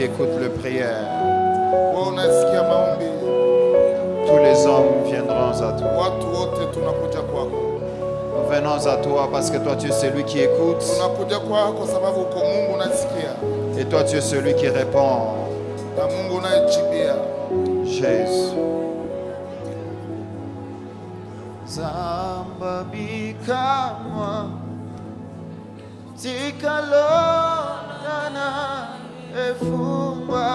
écoutent les prières. Tous les hommes viendront à toi. Nous venons à toi parce que toi tu es celui qui écoute. Et toi tu es celui qui répond. Jésus. Zamba bikamwa tikalona efungwa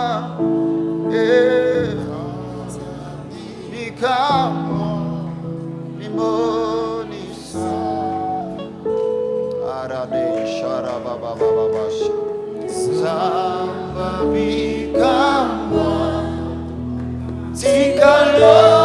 bikamwa limonisa arade sharababababash Zamba bikamwa tikalona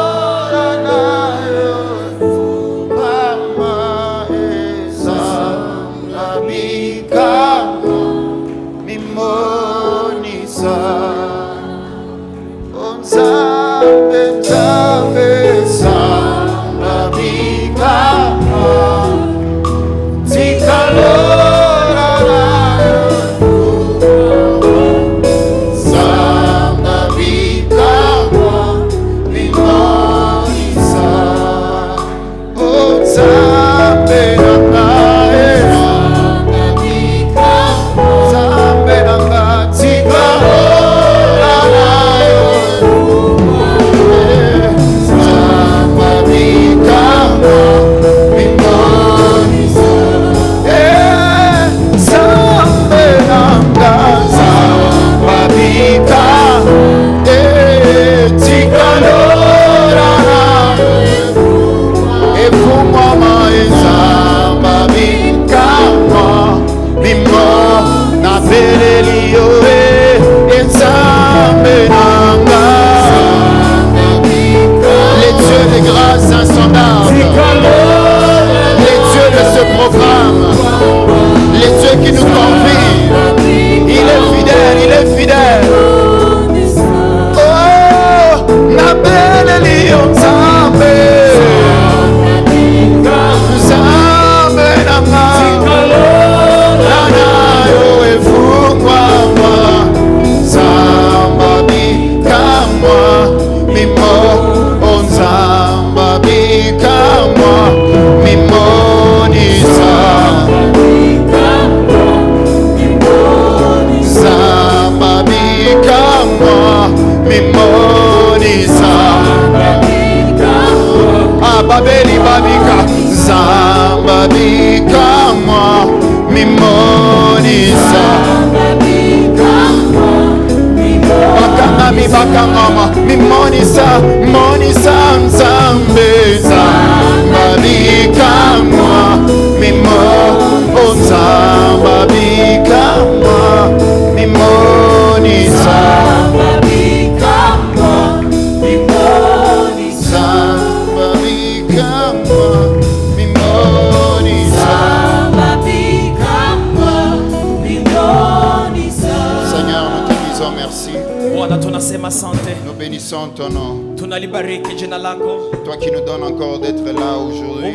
Nous bénissons ton nom. Toi qui nous donnes encore d'être là aujourd'hui.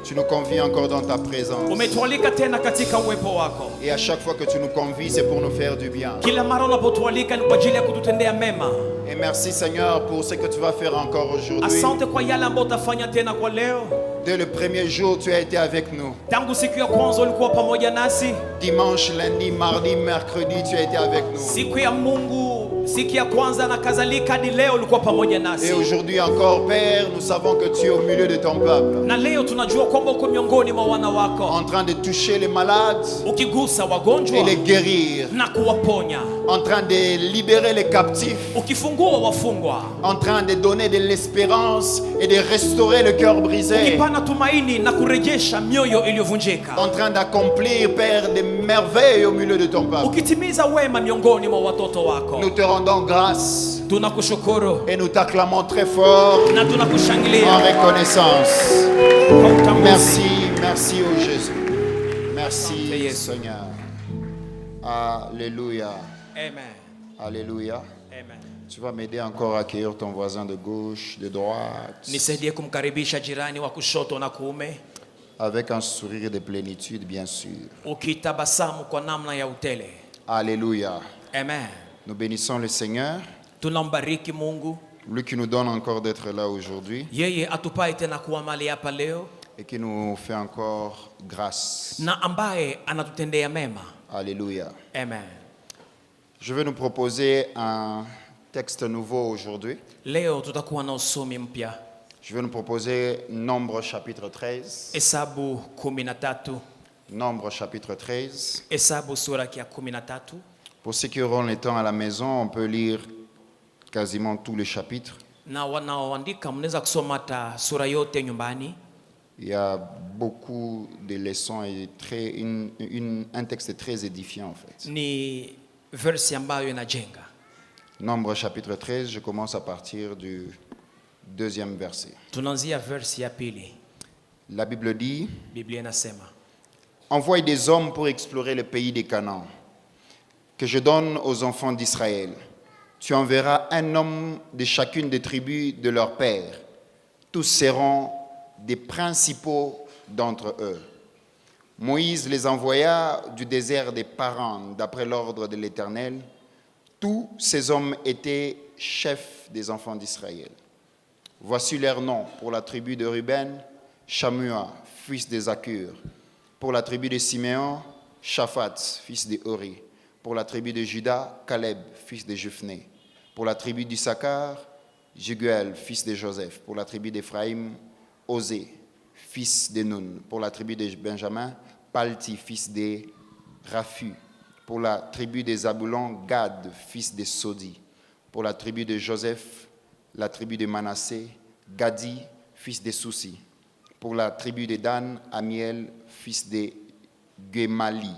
Tu nous convies encore dans ta présence. Et à chaque fois que tu nous convies, c'est pour nous faire du bien. Et merci Seigneur pour ce que tu vas faire encore aujourd'hui. Dès le premier jour, tu as été avec nous. Dimanche, lundi, mardi, mercredi, tu as été avec nous. Et aujourd'hui encore, Père, nous savons que tu es au milieu de ton peuple. En train de toucher les malades et les guérir. En train de libérer les captifs. En train de donner de l'espérance et de restaurer le cœur brisé. En train d'accomplir, Père, des merveilles au milieu de ton peuple. Nous te rendons grâce et nous t'acclamons très fort en reconnaissance. Merci, merci au Jésus. Merci Seigneur. Alléluia. Amen. Alléluia. Amen. Tu vas m'aider encore à accueillir ton voisin de gauche, de droite. Nisaidie kumkaribisha jirani wa kushoto na kuume. Avec un sourire de plénitude, bien sûr. Ukitabasamu kwa namna ya utele. Alléluia. Amen. Nous bénissons le Seigneur, Tunambariki Mungu. lui qui nous donne encore d'être là aujourd'hui Yeye atupae tena kuwa mahali hapa leo et qui nous fait encore grâce. na ambaye anatutendea mema. Alléluia. Amen. Je vais nous proposer un texte nouveau aujourd'hui. Leo tutakuwa na usomi mpya. Je vais nous proposer Nombre chapitre 13. Hesabu 13. Nombre chapitre 13. Hesabu sura ya 13. Pour ceux qui auront le temps à la maison, on peut lire quasiment tous les chapitres. Na wanaoandika mnaweza kusoma hata sura yote nyumbani. Il y a beaucoup de leçons et un texte très édifiant en fait. Ni verse ambayo inajenga. Nombre chapitre 13, je commence à partir du deuxième verset. Tunaanzia verse ya pili. La Bible dit: Biblia inasema, envoie des hommes pour explorer le pays des Canaan, que je donne aux enfants d'Israël. Tu enverras un homme de chacune des tribus de leur père. Tous seront des principaux d'entre eux. Moïse les envoya du désert des Paran, d'après l'ordre de l'Éternel. Tous ces hommes étaient chefs des enfants d'Israël. Voici leurs noms pour la tribu de Ruben: Shamua, fils de Zakur. Pour la tribu de Siméon, Shaphat, fils de Hori. Pour la tribu de Juda, Caleb, fils de Jephné. Pour la tribu d'Issachar, Jéguel, fils de Joseph. Pour la tribu d'Éphraïm, Osée, fils de Nun. Pour la tribu de Benjamin, Palti, fils de Raphu. Pour la tribu de Zabulon, Gad, fils de Sodi. Pour la tribu de Joseph, la tribu de Manassé, Gadi, fils de Soussi. Pour la tribu de Dan, Amiel, fils de Gemali.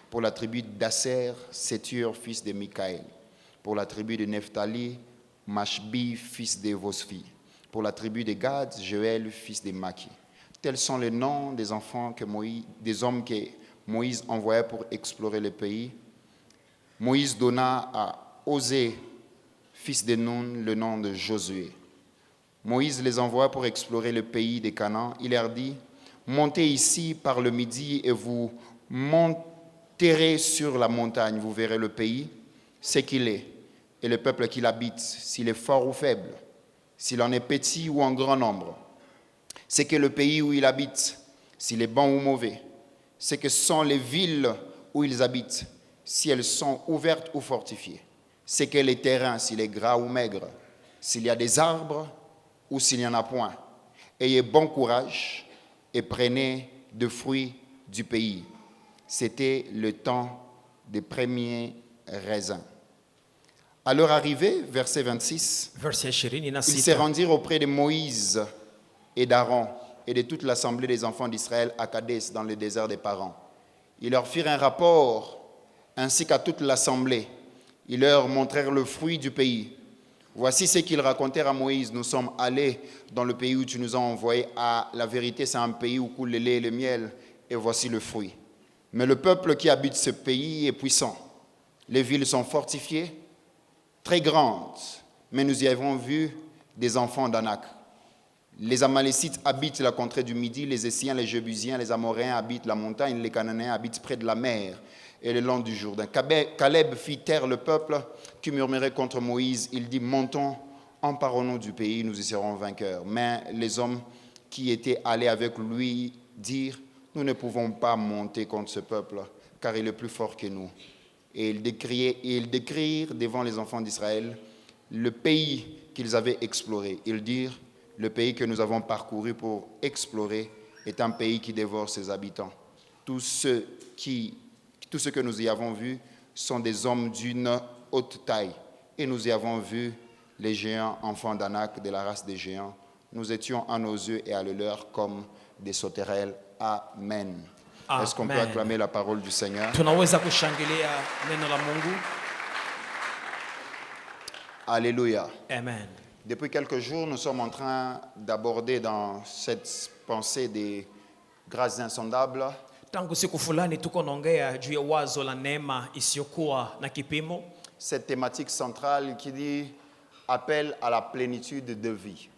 Pour la tribu d'Asser, Sétur, fils de Mikaël. Pour la tribu de Nephtali, Mashbi, fils de Vosfi. Pour la tribu de Gad, Joël, fils de Maki. Tels sont les noms des enfants des hommes que Moïse envoya pour explorer le pays. Moïse donna à Osée, fils de Nun, le nom de Josué. Moïse les envoya pour explorer le pays des Canaan. Il leur dit: montez ici par le midi et vous monterez sur la montagne. Vous verrez le pays, ce qu'il est, et le peuple qui l'habite, s'il est fort ou faible, s'il en est petit ou en grand nombre. C'est que le pays où il habite, s'il est bon ou mauvais. C'est que sont les villes où ils habitent, si elles sont ouvertes ou fortifiées. C'est que les terrains, s'il est gras ou maigre, s'il y a des arbres ou s'il n'y en a point. Ayez bon courage et prenez de fruits du pays. C'était le temps des premiers raisins. À leur arrivée, verset 26, ils se rendirent auprès de Moïse et d'Aaron et de toute l'assemblée des enfants d'Israël à Kadès, dans le désert des Parans. Ils leur firent un rapport, ainsi qu'à toute l'assemblée. Ils leur montrèrent le fruit du pays. Voici ce qu'ils racontèrent à Moïse: nous sommes allés dans le pays où tu nous as envoyés. À la vérité, c'est un pays où coule le lait et le miel, et voici le fruit. Mais le peuple qui habite ce pays est puissant. Les villes sont fortifiées, très grandes, mais nous y avons vu des enfants d'Anak. Les Amalécites habitent la contrée du Midi, les Essiens, les Jébusiens, les Amoréens habitent la montagne, les Cananéens habitent près de la mer et le long du Jourdain. Caleb fit taire le peuple qui murmurait contre Moïse. Il dit: montons, emparons-nous du pays, nous y serons vainqueurs. Mais les hommes qui étaient allés avec lui dirent: nous ne pouvons pas monter contre ce peuple, car il est plus fort que nous. Et ils décrirent devant les enfants d'Israël le pays qu'ils avaient exploré. Ils dirent: le pays que nous avons parcouru pour explorer est un pays qui dévore ses habitants. Tous ceux que nous y avons vus sont des hommes d'une haute taille. Et nous y avons vu les géants, enfants d'Anak, de la race des géants. Nous étions à nos yeux et à le leur comme des sauterelles. Amen. Amen. Est-ce qu'on peut acclamer la parole du Seigneur? Alléluia. Amen. Depuis quelques jours, nous sommes en train d'aborder dans cette pensée des grâces insondables cette thématique centrale qui dit appel à la plénitude de vie.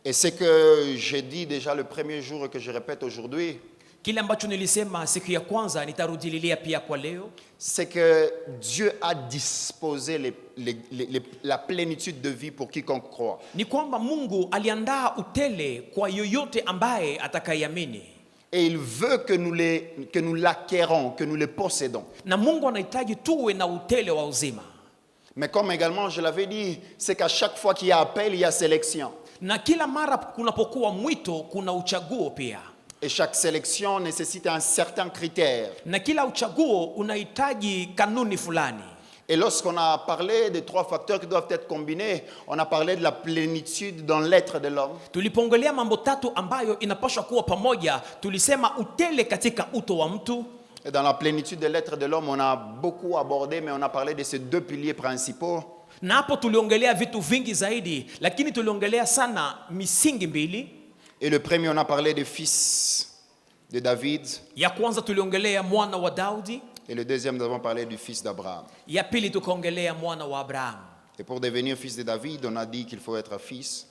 Et c'est que j'ai dit déjà le premier jour et que je répète aujourd'hui, Kile ambacho nilisema siku ya kwanza nitarudililia pia kwa leo, c'est que Dieu a disposé la plénitude de vie pour quiconque croit. Ni kwamba Mungu aliandaa utele kwa yoyote ambaye atakayamini. Et il veut que nous l'acquérons, que nous le possédons. Na Mungu anahitaji tuwe na utele wa uzima. Mais comme également je l'avais dit, c'est qu'à chaque fois qu'il y a appel, il y a sélection. Na kila mara kunapokuwa mwito kuna uchaguo pia. Et chaque sélection nécessite un certain critère. Na kila uchaguo unahitaji kanuni fulani. Et lorsqu'on a parlé des 3 facteurs qui doivent être combinés, on a parlé de la plénitude dans l'être de l'homme. Tulipongelea mambo tatu ambayo inapaswa kuwa pamoja, tulisema utele katika uto wa mtu. Et dans la plénitude de l'être de l'homme, on a beaucoup abordé, mais on a parlé de ces 2 piliers principaux. Na hapo tuliongelea vitu vingi zaidi, lakini tuliongelea sana misingi mbili. Et le premier, on a parlé du fils de David. Ya kwanza tuliongelea mwana wa Daudi. Et le deuxième, nous avons parlé du fils d'Abraham. Ya pili tukaongelea mwana wa Abraham. Et pour devenir fils de David, on a dit qu'il faut être fils.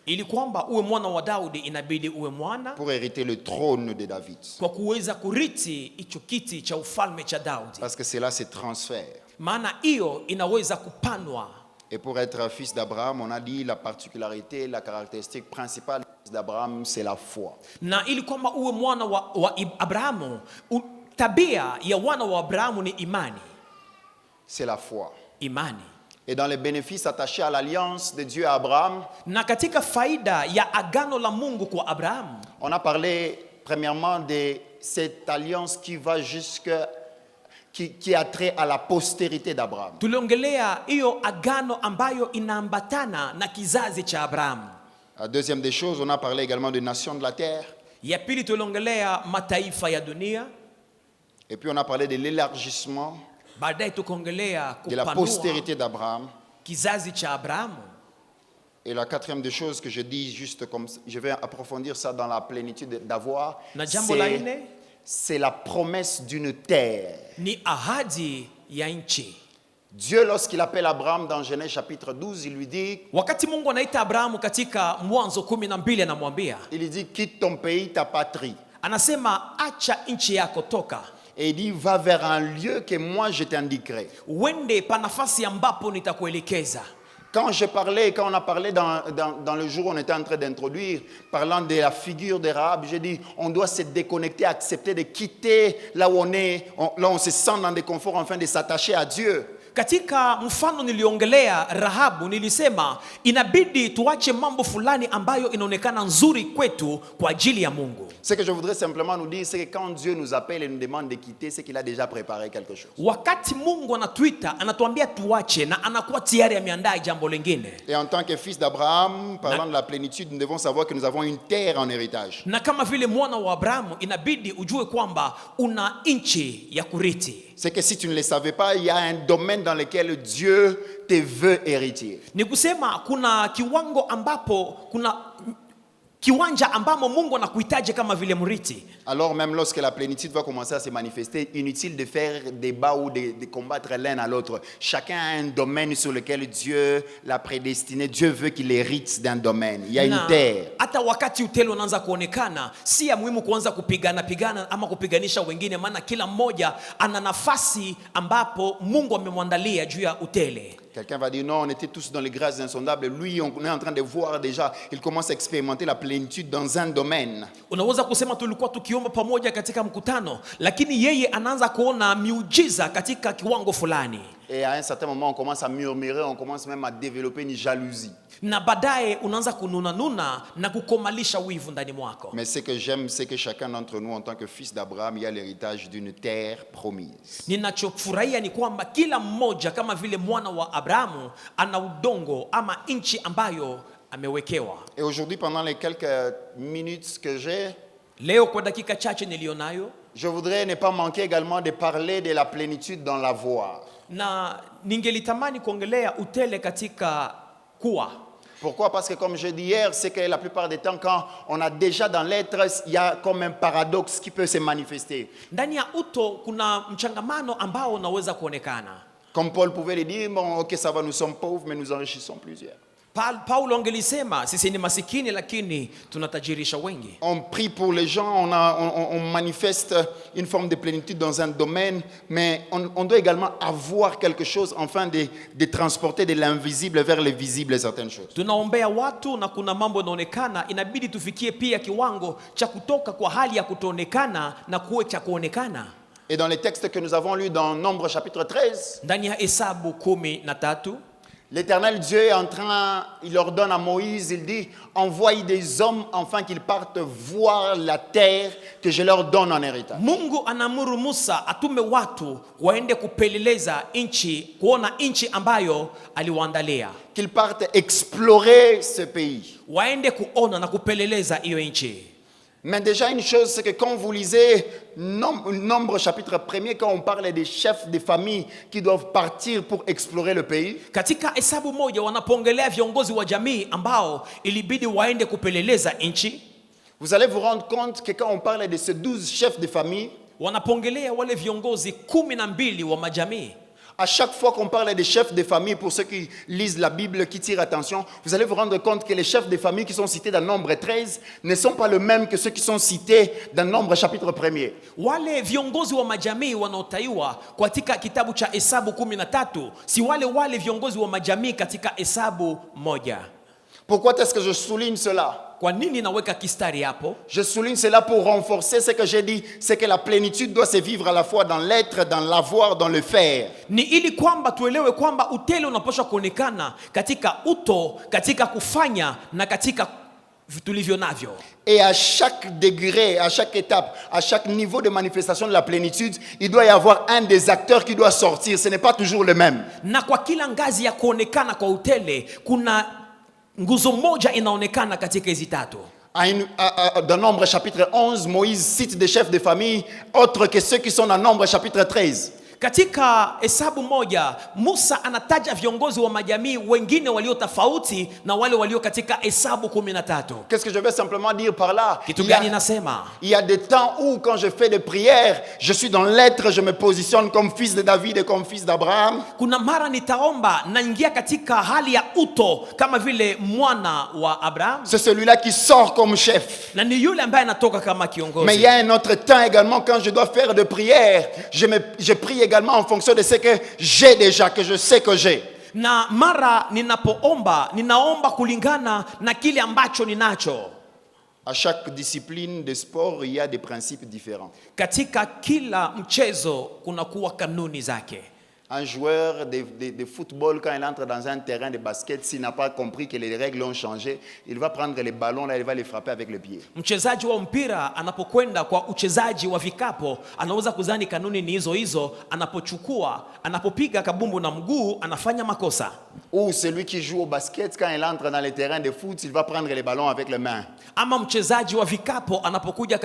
Ili kwamba uwe mwana wa Daudi inabidi uwe mwana. Pour hériter le trône de David. Kwa kuweza kurithi hicho kiti cha ufalme cha Daudi. Parce que cela se transfère. Maana hiyo inaweza kupanwa. Et pour être fils d'Abraham, on a dit la particularité, la caractéristique principale d'Abraham, c'est la foi. Na ili kwamba uwe mwana wa Abrahamu, tabia ya wana wa Abrahamu ni imani. C'est la foi. Imani. Et dans les bénéfices attachés à l'alliance de Dieu à Abraham, na katika faida ya agano la Mungu kwa Abraham, on a parlé premièrement de cette alliance qui va qui a trait à la postérité d'Abraham. Tuliongelea hiyo agano ambayo inaambatana na kizazi cha Abraham. La deuxième des choses, on a parlé également des nations de la terre. Ya pili tuliongelea mataifa ya dunia. Et puis on a parlé de l'élargissement de la postérité d'Abraham. Kizazi cha Abraham. Et la quatrième des choses que je dis juste comme je vais approfondir ça dans la plénitude d'avoir, c'est la promesse d'une terre. Ni ahadi ya nchi. Dieu, lorsqu'il appelle Abraham dans Genèse chapitre 12, il lui dit, wakati Mungu anaita Abrahamu katika Mwanzo 12 anamwambia, il lui dit quitte ton pays, ta patrie. Anasema acha nchi yako, toka. Et il dit va vers un lieu que moi je t'indiquerai. Uende pa nafasi ambapo nitakuelekeza. Quand on a parlé dans le jour où on était en train d'introduire, parlant de la figure de Rahab, j'ai dit, on doit se déconnecter, accepter de quitter là où on est, là on se sent dans des conforts, afin de s'attacher à Dieu. Katika mfano niliongelea Rahabu, nilisema inabidi tuache mambo fulani ambayo inaonekana nzuri kwetu kwa ajili ya Mungu. Ce que je voudrais simplement nous dire, c'est que quand Dieu nous appelle et nous demande de quitter, c'est qu'il a déjà préparé quelque chose. Wakati Mungu anatuita, anatuambia tuache na anakuwa tayari ameandaa jambo lingine. Et en tant que fils d'Abraham, parlant de la plénitude, nous devons savoir que nous avons une terre en héritage. Na kama vile mwana wa Abrahamu, inabidi ujue kwamba una nchi ya kurithi. C'est que si tu ne le savais pas, il y a un domaine dans lequel Dieu te veut héritier. Ni kusema kuna kiwango ambapo kuna kiwanja ambamo Mungu anakuhitaji kama vile mrithi. Alors même lorsque la plénitude va commencer à se manifester, inutile de faire débat ou de combattre l'un à l'autre. Chacun a un domaine sur lequel Dieu l'a prédestiné. Dieu veut qu'il hérite d'un domaine. Il y a une terre. Hata wakati utele unaanza kuonekana, si ya muhimu kuanza kupigana ama kupiganisha wengine, maana kila mmoja ana nafasi ambapo Mungu amemwandalia juu ya utele. Quelqu'un va dire non, on était tous dans les grâces insondables. Lui, on est en train de voir déjà, il commence à expérimenter la plénitude dans un domaine. Unaweza kusema tulikuwa tukiomba pamoja katika mkutano, lakini yeye anaanza kuona miujiza katika kiwango fulani. Et à un certain moment, on commence à murmurer, on commence même à développer une jalousie. Na baadaye unaanza kununa na kukomalisha wivu ndani mwako. Mais ce que j'aime, c'est que chacun d'entre nous, en tant que fils d'Abraham, il y a l'héritage d'une terre promise. Ninachofurahia ni kwamba kila mmoja kama vile mwana wa Abrahamu ana udongo ama nchi ambayo amewekewa. Et aujourd'hui, pendant les quelques minutes que j'ai, leo kwa dakika chache nilionayo, je voudrais ne pas manquer également de parler de la plénitude dans l'avoir. Na ningelitamani kuongelea utele katika kuwa. Pourquoi? Parce que comme je dis hier, c'est que la plupart des temps, quand on a déjà dans l'être, il y a comme un paradoxe qui peut se manifester. Ndani ya uto kuna mchangamano ambao unaweza kuonekana. Comme Paul pouvait le dire, bon, ok, ça va, nous sommes pauvres, mais nous enrichissons plusieurs. Paulo angelisema sisi ni masikini lakini tunatajirisha wengi. On prie pour les gens, on manifeste une forme de plénitude dans un domaine, mais on doit également avoir quelque chose afin de transporter de l'invisible vers le visible certaines choses. Tunaombea watu na kuna mambo yanaonekana, inabidi tufikie pia kiwango cha kutoka kwa hali ya kutoonekana na kuwe cha kuonekana. Et dans les textes que nous avons lus dans Nombre chapitre 13, ndani ya Hesabu 13, l'Éternel Dieu est en train, il ordonne à Moïse, il dit, envoie des hommes afin qu'ils partent voir la terre que je leur donne en héritage. Mungu anamuru Musa atume watu waende kupeleleza inchi, kuona inchi ambayo aliwaandalia. Qu'ils partent explorer ce pays. Waende kuona na kupeleleza hiyo inchi. Mais déjà une chose, c'est que quand vous lisez Nombre chapitre 1er, quand on parle des chefs de famille qui doivent partir pour explorer le pays, katika Hesabu moja wanapoongelea viongozi wa jamii ambao ilibidi waende kupeleleza inchi, vous allez vous rendre compte que quand on parle de ces 12 chefs de famille, wanapoongelea wale viongozi 12 wa majamii. À chaque fois qu'on parle des chefs de famille, pour ceux qui lisent la Bible, qui tirent attention, vous allez vous rendre compte que les chefs de famille qui sont cités dans Nombre 13 ne sont pas les mêmes que ceux qui sont cités dans Nombre chapitre 1er. Wale viongozi wa majamii wanaotaiwa katika kitabu cha Hesabu 13 si wale viongozi wa majamii katika Hesabu 1. Pourquoi est-ce que je souligne cela? Kwa nini naweka kistari hapo? Je souligne cela pour renforcer ce que j'ai dit, c'est que la plénitude doit se vivre à la fois dans l'être, dans l'avoir, dans le faire. Ni ili kwamba tuelewe kwamba utele unapaswa kuonekana katika uto, katika kufanya na katika tulivyo navyo. Et à chaque degré, à chaque étape, à chaque niveau de manifestation de la plénitude, il doit y avoir un des acteurs qui doit sortir. Ce n'est pas toujours le même. Na kwa kila ngazi ya kuonekana kwa utele, kuna nguzo moja inaonekana katika hizi tatu. Dans Nombre chapitre 11, Moïse cite des chefs de famille autres que ceux qui sont dans Nombre chapitre 13. Katika Hesabu 1, Musa anataja viongozi wa majamii wengine walio tofauti na wale walio katika Hesabu 13. Qu'est-ce que je veux simplement dire par là? Kitu gani nasema? Il y a des temps où quand je fais des prières, je suis dans l'être, je me positionne comme fils de David et comme fils d'Abraham. Kuna mara nitaomba naingia katika hali ya uto kama vile mwana wa Abraham. C'est celui-là qui sort comme chef. Na ni yule ambaye anatoka kama kiongozi. Mais il y a un autre temps également quand je dois faire des prières, je prie également en fonction de ce que j'ai déjà, que je sais que j'ai. Na mara ninapoomba, ninaomba kulingana na kile ambacho ninacho. À chaque discipline de sport, il y a des principes différents. Katika kila mchezo kuna kuwa kanuni zake. Un joueur de football, quand il entre dans un terrain de basket, s'il n'a pas compris que les règles ont changé, il va prendre les ballons là, il va les frapper avec le pied. Mchezaji wa mpira anapokwenda kwa uchezaji wa vikapo, anaweza kuzani kanuni ni hizo, anapopiga kabumbu na mguu, anafanya makosa. Ou celui qui joue au basket, quand il entre dans les terrains de foot, il va prendre les ballons avec les mains. Ama mchezaji wa vikapo anapokuja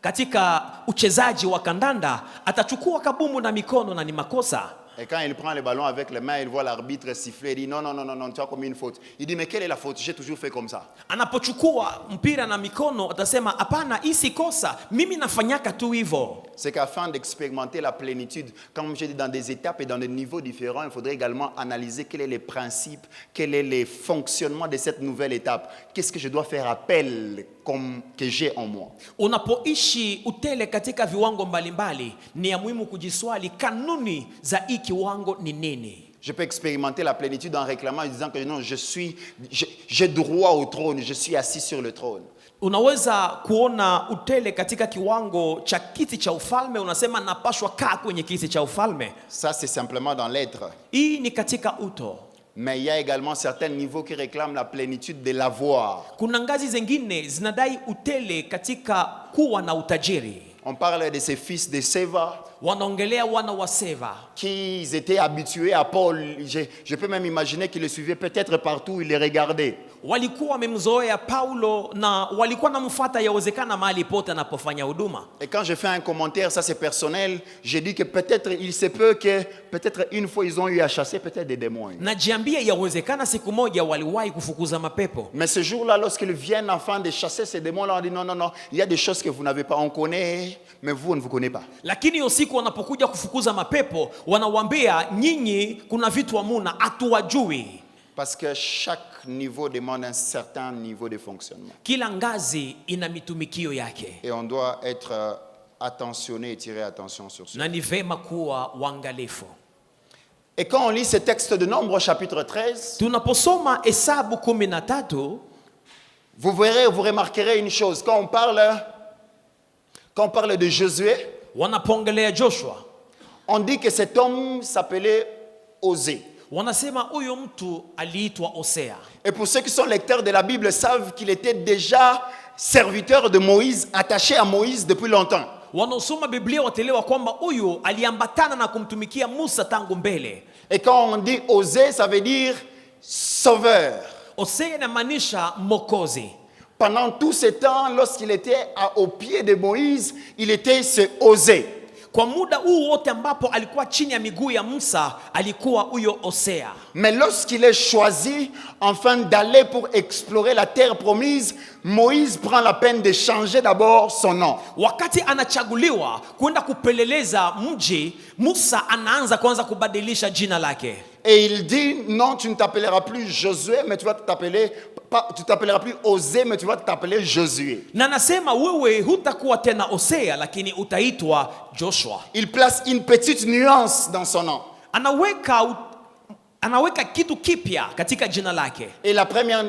katika uchezaji wa kandanda, atachukua kabumbu na mikono na ni makosa. Et quand il prend le ballon avec les mains, il voit l'arbitre siffler, il dit non, tu as commis une faute. Il dit mais quelle est la faute? J'ai toujours fait comme ça. Anapochukua mpira na mikono atasema hapana, hii si kosa, mimi nafanyaka tu hivyo. C'est qu'afin d'expérimenter la plénitude, comme j'ai dit, dans des étapes et dans des niveaux différents, il faudrait également analyser quels sont les principes, quel est le fonctionnement de cette nouvelle étape. Qu'est-ce que je dois faire appel comme que j'ai en moi? Unapoishi utele katika viwango mbalimbali, ni ya muhimu kujiswali kanuni za hii kiwango ni nini. Je peux expérimenter la plénitude en réclamant, en disant que non, j'ai droit au trône, je suis assis sur le trône. Unaweza kuona utele katika kiwango cha kiti cha ufalme, unasema napashwa kaa kwenye kiti cha ufalme. Ça c'est simplement dans l'être. Hii ni katika uto. Mais il y a également certains niveaux qui réclament la plénitude de l'avoir. Kuna ngazi zingine zinadai utele katika kuwa na utajiri. On parle de ces fils de Séva. Wanaongelea wana wa Seva. Qui étaient habitués à Paul. Je peux même imaginer qu'ils le suivaient peut-être partout où ils les regardaient. Walikuwa wamemzoea Paulo na walikuwa namfuata yawezekana mahali pote anapofanya huduma. Et quand je fais un commentaire, ça c'est personnel, je dis que peut-être il se peut que peut-être une fois ils ont eu à chasser peut-être des démons. Najiambia yawezekana siku moja waliwahi kufukuza mapepo. Mais ce jour-là, lorsqu'ils viennent afin de chasser ces démons-là, on dit non, il y a des choses que vous n'avez pas, on connaît, mais vous on ne vous connaissez pas. Lakini usiku wanapokuja kufukuza mapepo, wanawaambia nyinyi kuna vitu hamuna, hatuwajui. Parce que chaque niveau demande un certain niveau de fonctionnement. Kila ngazi ina mitumikio yake. Et on doit être attentionné et tirer attention sur ça. Na ni vema kuwa waangalifu. Et quand on lit ce texte de Nombre chapitre 13, tunaposoma Hesabu 13, vous verrez, vous remarquerez une chose. Quand on parle de Josué, wanapoongelea Joshua, on dit que cet homme s'appelait Osée. Wanasema huyo mtu aliitwa Osea. Et pour ceux qui sont lecteurs de la Bible savent qu'il était déjà serviteur de Moïse, attaché à Moïse depuis longtemps. Wanaosoma Biblia watelewa kwamba huyo aliambatana na kumtumikia Musa tangu mbele. Et quand on dit Osée, ça veut dire sauveur. Osea inamaanisha mokozi. Pendant tout ce temps, lorsqu'il était au pied de Moïse, il était ce Osée. Kwa muda huu wote ambapo alikuwa chini ya miguu ya Musa, alikuwa huyo Osea. Mais lorsqu'il est choisi enfin d'aller pour explorer la terre promise, Moïse prend la peine de changer d'abord son nom. Wakati anachaguliwa kwenda kupeleleza mji, Musa anaanza kwanza kubadilisha jina lake. Et il dit non, tu ne t'appelleras plus Josué, mais tu t'appelleras plus Osée, mais tu vas t'appeler Josué. Na nasema wewe hutakuwa tena Osea, lakini utaitwa Joshua. Il place une petite nuance dans son nom. Anaweka kitu kipya katika jina lake. Et la première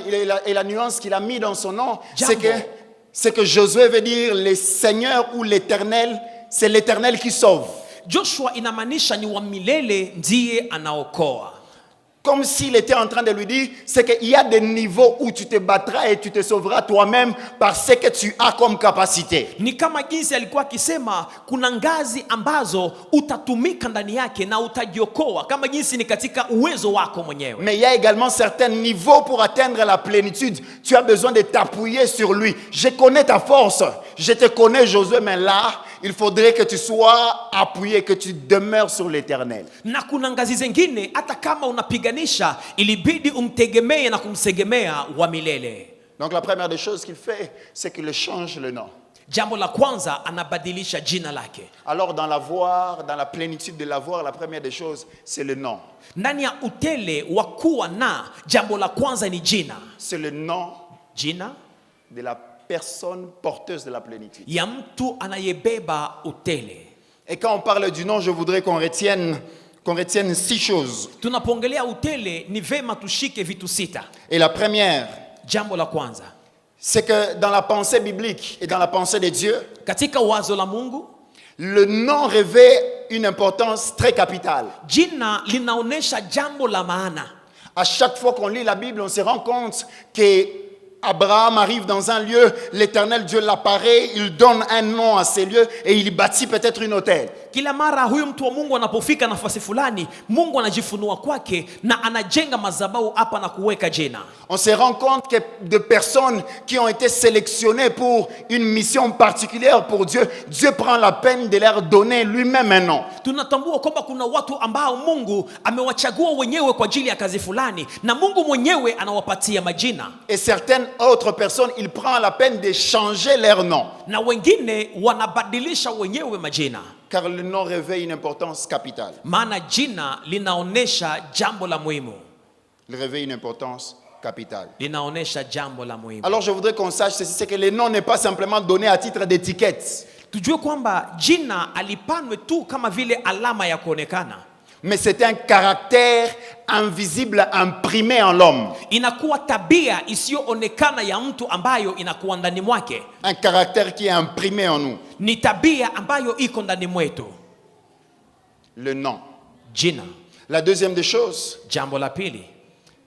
et la nuance qu'il a mis dans son nom, c'est que Josué veut dire le Seigneur ou l'Éternel, c'est l'Éternel qui sauve. Joshua inamaanisha ni wa milele ndiye anaokoa. Comme s'il était en train de lui dire, c'est qu'il y a des niveaux où tu te battras et tu te sauveras toi-même par ce que tu as comme capacité. Ni kama jinsi alikuwa akisema kuna ngazi ambazo utatumika ndani yake na utajiokoa kama jinsi ni katika uwezo wako mwenyewe. Mais il y a également certains niveaux pour atteindre la plénitude. Tu as besoin de t'appuyer sur lui. Je connais ta force. Je te connais Josué, mais là, il faudrait que tu sois appuyé, que tu demeures sur l'Éternel. Na kuna ngazi zingine hata kama unapiganisha ilibidi umtegemee na kumsegemea wa milele. Donc la première des choses qu'il fait, c'est qu'il change le nom. Jambo la kwanza anabadilisha jina lake. Alors dans la plénitude de l'avoir, la première des choses, c'est le nom. Ndani ya utele wa kuwa na jambo la kwanza ni jina. C'est le nom jina de la personne porteuse de la plénitude. Ya mtu anayebeba utele. Et quand on parle du nom, je voudrais qu'on retienne 6 choses. Tunapoongelea utele ni vema tushike vitu 6. Et la première, jambo la kwanza, c'est que dans la pensée biblique et dans la pensée de Dieu, katika wazo la Mungu, le nom revêt une importance très capitale. Jina linaonesha jambo la maana. À chaque fois qu'on lit la Bible, on se rend compte que Abraham arrive dans un lieu, l'Éternel Dieu l'apparaît, il donne un nom à ces lieux et il bâtit peut-être une hôtel. Kila mara huyu mtu wa Mungu anapofika nafasi fulani, Mungu anajifunua kwake na anajenga madhabahu hapa na kuweka jina. On se rend compte que de personnes qui ont été sélectionnées pour une mission particulière pour Dieu, Dieu prend la peine de leur donner lui-même un nom. Tunatambua kwamba kuna watu ambao Mungu amewachagua wenyewe kwa ajili ya kazi fulani na Mungu mwenyewe anawapatia majina. Et certaines autres personnes, il prend la peine de changer leur nom. Na wengine wanabadilisha wenyewe majina. Car le nom revêt une importance capitale. Maana jina linaonesha jambo la muhimu. Il revêt une importance capitale. Linaonesha jambo la muhimu. Alors je voudrais qu'on sache ceci, c'est que le nom n'est pas simplement donné à titre d'étiquette. Tujue kwamba jina alipanwe tu kama vile alama ya kuonekana. Mais c'est un caractère invisible imprimé en l'homme. Inakuwa tabia isiyoonekana ya mtu ambayo inakuwa ndani mwake. Un caractère qui est imprimé en nous. Ni tabia ambayo iko ndani mwetu. Le nom. Jina. La deuxième des choses, jambo la pili,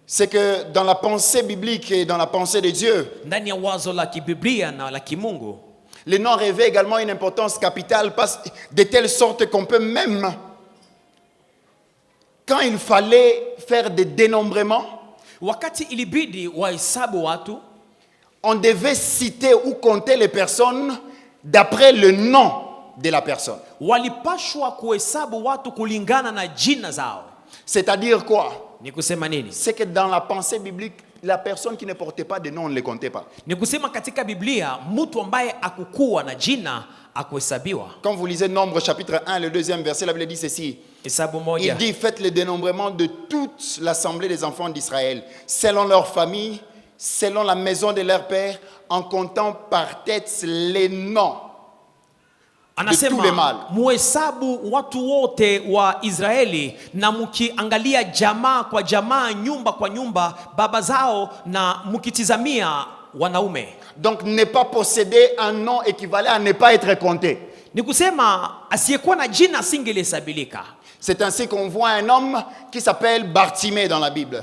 c'est que dans la pensée biblique et dans la pensée de Dieu, ndani ya wazo la kibiblia na la kimungu, le nom revêt également une importance capitale de telle sorte qu'on peut même, quand il fallait faire des dénombrements, wakati ilibidi wahesabu watu, on devait citer ou compter les personnes d'après le nom de la personne. Walipashwa kuhesabu watu kulingana na jina zao. C'est-à-dire quoi? Ni kusema nini? C'est que dans la pensée biblique, la personne qui ne portait pas de nom, on ne les comptait pas. Ni kusema katika Biblia, mtu ambaye akukuwa na jina akuhesabiwa. Quand vous lisez Nombre chapitre 1, le 2e verset, la Bible dit ceci. Il dit, faites le dénombrement de toute l'assemblée des enfants d'Israël, selon leur famille, selon la maison de leur père, en comptant par tête les noms de tous les mâles. Muhesabu watu wote wa Israeli na mukiangalia jamaa kwa jamaa, nyumba kwa nyumba, baba zao, na mukitizamia wanaume. Donc ne pas posséder un nom équivalent à ne pas être compté. Ni kusema asiyekuwa na jina singelihesabika. C'est ainsi qu'on voit un homme qui s'appelle Bartimée dans la Bible.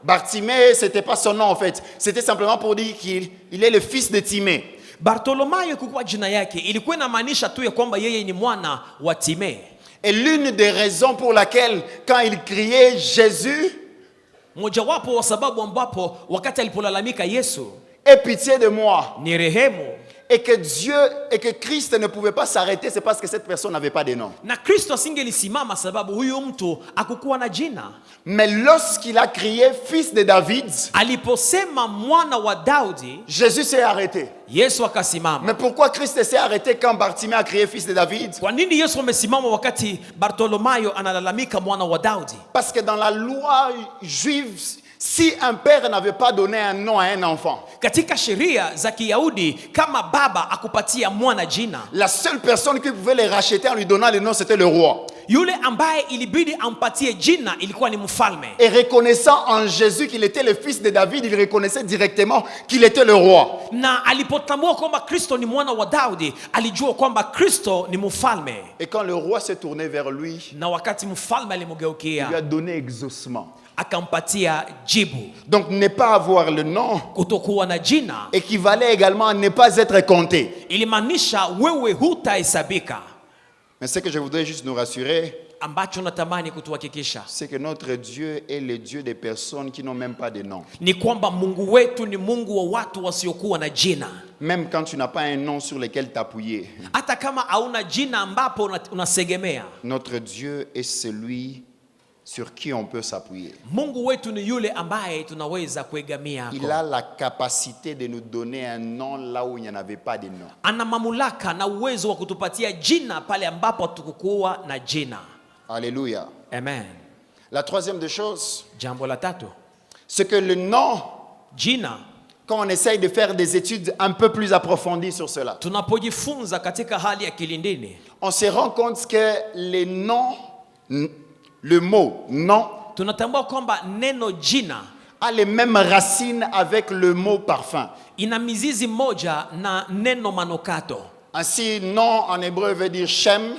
Bartimée, ce n'était pas son nom en fait. C'était simplement pour dire qu'il est le fils de Timée. Bartholomayo kukuwa jina yake ilikuwa inamaanisha tu ya kwamba yeye ni mwana wa Timee. Et l'une des raisons pour laquelle quand il criait Jésus, mojawapo wa sababu ambapo wakati alipolalamika Yesu, aie pitié de moi, ni rehemu, et que Dieu et que Christ ne pouvait pas s'arrêter, c'est parce que cette personne n'avait pas de nom. Na Kristo asingelisimama sababu huyu mtu hakukuwa na jina. Mais lorsqu'il a crié fils de David, aliposema mwana wa Daudi, Jésus s'est arrêté. Yesu akasimama. Mais pourquoi Christ s'est arrêté quand Bartimée a crié fils de David? Kwa nini Yesu amesimama wakati Bartholomayo analalamika mwana wa Daudi? Parce que dans la loi juive, si un père n'avait pas donné un nom à un enfant, katika sheria za Kiyahudi, kama baba akupatia mwana jina, la seule personne qui pouvait le racheter en lui donnant le nom, c'était le roi. Yule ambaye ilibidi ampatie jina ilikuwa ni mfalme. Et reconnaissant en Jésus qu'il était le fils de David, il reconnaissait directement qu'il était le roi. Na alipotambua kwamba Kristo ni mwana wa Daudi, alijua kwamba Kristo ni mfalme. Et quand le roi s'est tourné vers lui, na wakati mfalme alimgeukia, il lui a donné exaucement. Akampatia jibu. Donc ne pas avoir le nom kutokuwa na jina équivalait également à ne pas être compté. Ilimaanisha wewe hutahesabika. Mais ce que je voudrais juste nous rassurer, ambacho natamani kutuhakikisha, c'est que notre Dieu est le Dieu des personnes qui n'ont même pas de nom. Ni kwamba Mungu wetu ni Mungu wa watu wasiokuwa na jina. Même quand tu n'as pas un nom sur lequel t'appuyer. Hata kama hauna jina ambapo unasegemea. Notre Dieu est celui sur qui on peut s'appuyer. Mungu wetu ni yule ambaye tunaweza kuegamia. Il a la capacité de nous donner un nom là où il n'y en avait pas de nom. Ana mamlaka na uwezo wa kutupatia jina pale ambapo tukukuwa na jina. Alléluia. Amen. La troisième des choses, jambo la tatu, c'est que le nom, jina, quand on essaye de faire des études un peu plus approfondies sur cela, tunapojifunza katika hali ya kilindini, on se rend compte que les noms, le mot nom, tunatambua kwamba neno jina a les mêmes racines avec le mot parfum. Ina mizizi moja na neno manukato. Ainsi, nom en hébreu veut dire Shem.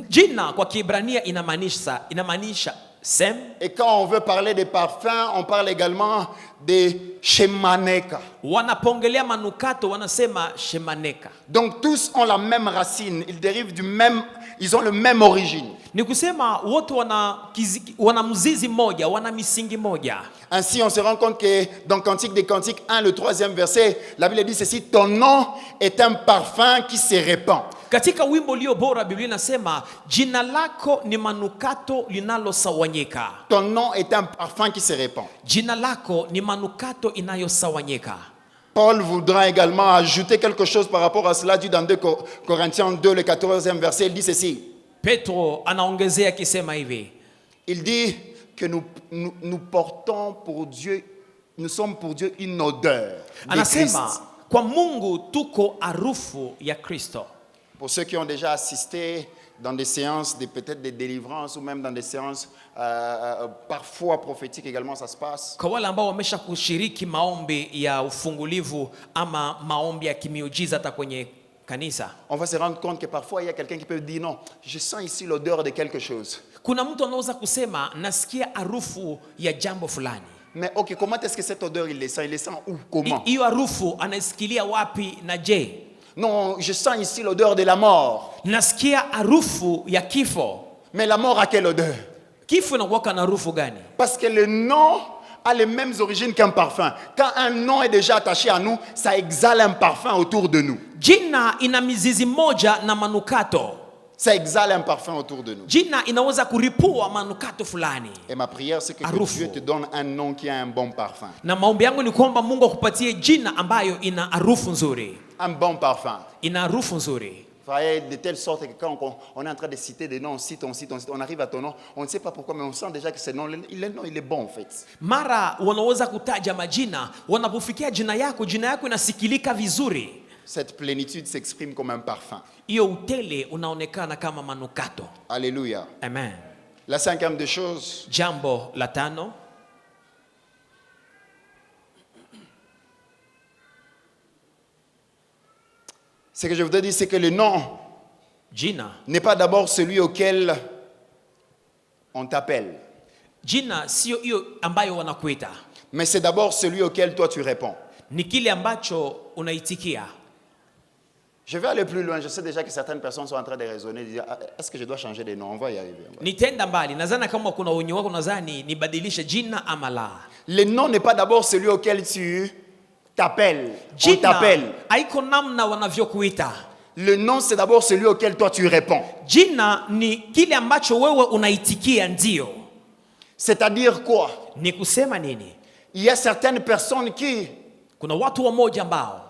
Jina kwa Kiebrania inamaanisha Sem. Et quand on veut parler de parfum, on parle également de Shemaneka. Wanapongelea manukato wanasema Shemaneka. Donc tous ont la même racine, ils dérivent du même, ils ont le même origine. Ni kusema wote wana mzizi moja, wana misingi moja. Ainsi on se rend compte que dans Cantique des Cantiques 1, le 3e verset, la Bible dit ceci: ton nom est un parfum qui se répand. Katika wimbo ulio bora Biblia inasema jina lako ni manukato linalosawanyika. Ton nom est un parfum qui se répand. Jina lako ni manukato inayosawanyika. Paul voudra également ajouter quelque chose par rapport à cela, dit dans 2 Corinthiens 2, le 14e verset, il dit ceci. Petro anaongezea akisema hivi. Il dit que nous portons pour Dieu, nous sommes pour Dieu une odeur de Christ. Kwa Mungu tuko harufu ya Kristo. Pour ceux qui ont déjà assisté dans des séances peut-être de délivrance ou même dans des séances parfois prophétiques également, ça se passe. Kwa wale ambao wamesha kushiriki maombi ya ufungulivu ama maombi ya kimiujiza hata kwenye kanisa, on va se rendre compte que parfois il y a quelqu'un qui peut dire non, je sens ici l'odeur de quelque chose. Kuna mtu anaweza kusema nasikia harufu ya jambo fulani. Mais ok, comment est-ce que cette odeur il le sent où, comment? Hiyo harufu anaisikilia wapi na je? Non, je sens ici l'odeur de la mort. Nasikia harufu ya kifo. Mais la mort a quelle odeur? Kifo inakuwa na harufu gani? Parce que le nom a les mêmes origines qu'un parfum. Quand un nom est déjà attaché à nous, ça exhale un parfum autour de nous. Jina ina mizizi moja na manukato. Ça exhale un parfum autour de nous. Jina inaweza kuripua manukato fulani. Et ma prière c'est que Dieu te donne un nom qui a un bon parfum. Na maombi yangu ni kwamba Mungu akupatie jina ambayo ina harufu nzuri. Un bon parfum. Ina harufu nzuri. De telle sorte que quand on est en train de citer des noms, on cite, on arrive à ton nom, on ne sait pas pourquoi, mais on sent déjà que ce nom, il est bon en fait. Mara wanaweza kutaja majina, wanapofikia jina yako inasikilika vizuri. Cette plénitude s'exprime comme un parfum. Iyo utele unaonekana kama manukato. Alléluia. Amen. La cinquième des choses. Jambo la tano. Ce que je voudrais dire, c'est que le nom Jina n'est pas d'abord celui auquel on t'appelle. Jina sio hiyo ambayo wanakuita. Mais c'est d'abord celui auquel toi tu réponds. Ni kile ambacho unaitikia. Je vais aller plus loin. Je sais déjà que certaines personnes sont en train de raisonner, de dire, est-ce que je dois changer de nom? On va y arriver. Nitenda mbali. Nazana kama kuna wenye wako nazani nibadilishe jina ama la. Le nom n'est pas d'abord celui auquel tu t'appelles. On t'appelle. Haiko namna wanavyokuita. Le nom c'est d'abord celui auquel toi tu réponds. Jina ni kile ambacho wewe unaitikia ndio. C'est-à-dire quoi? Ni kusema nini? Il y a certaines personnes qui kuna watu wamoja ambao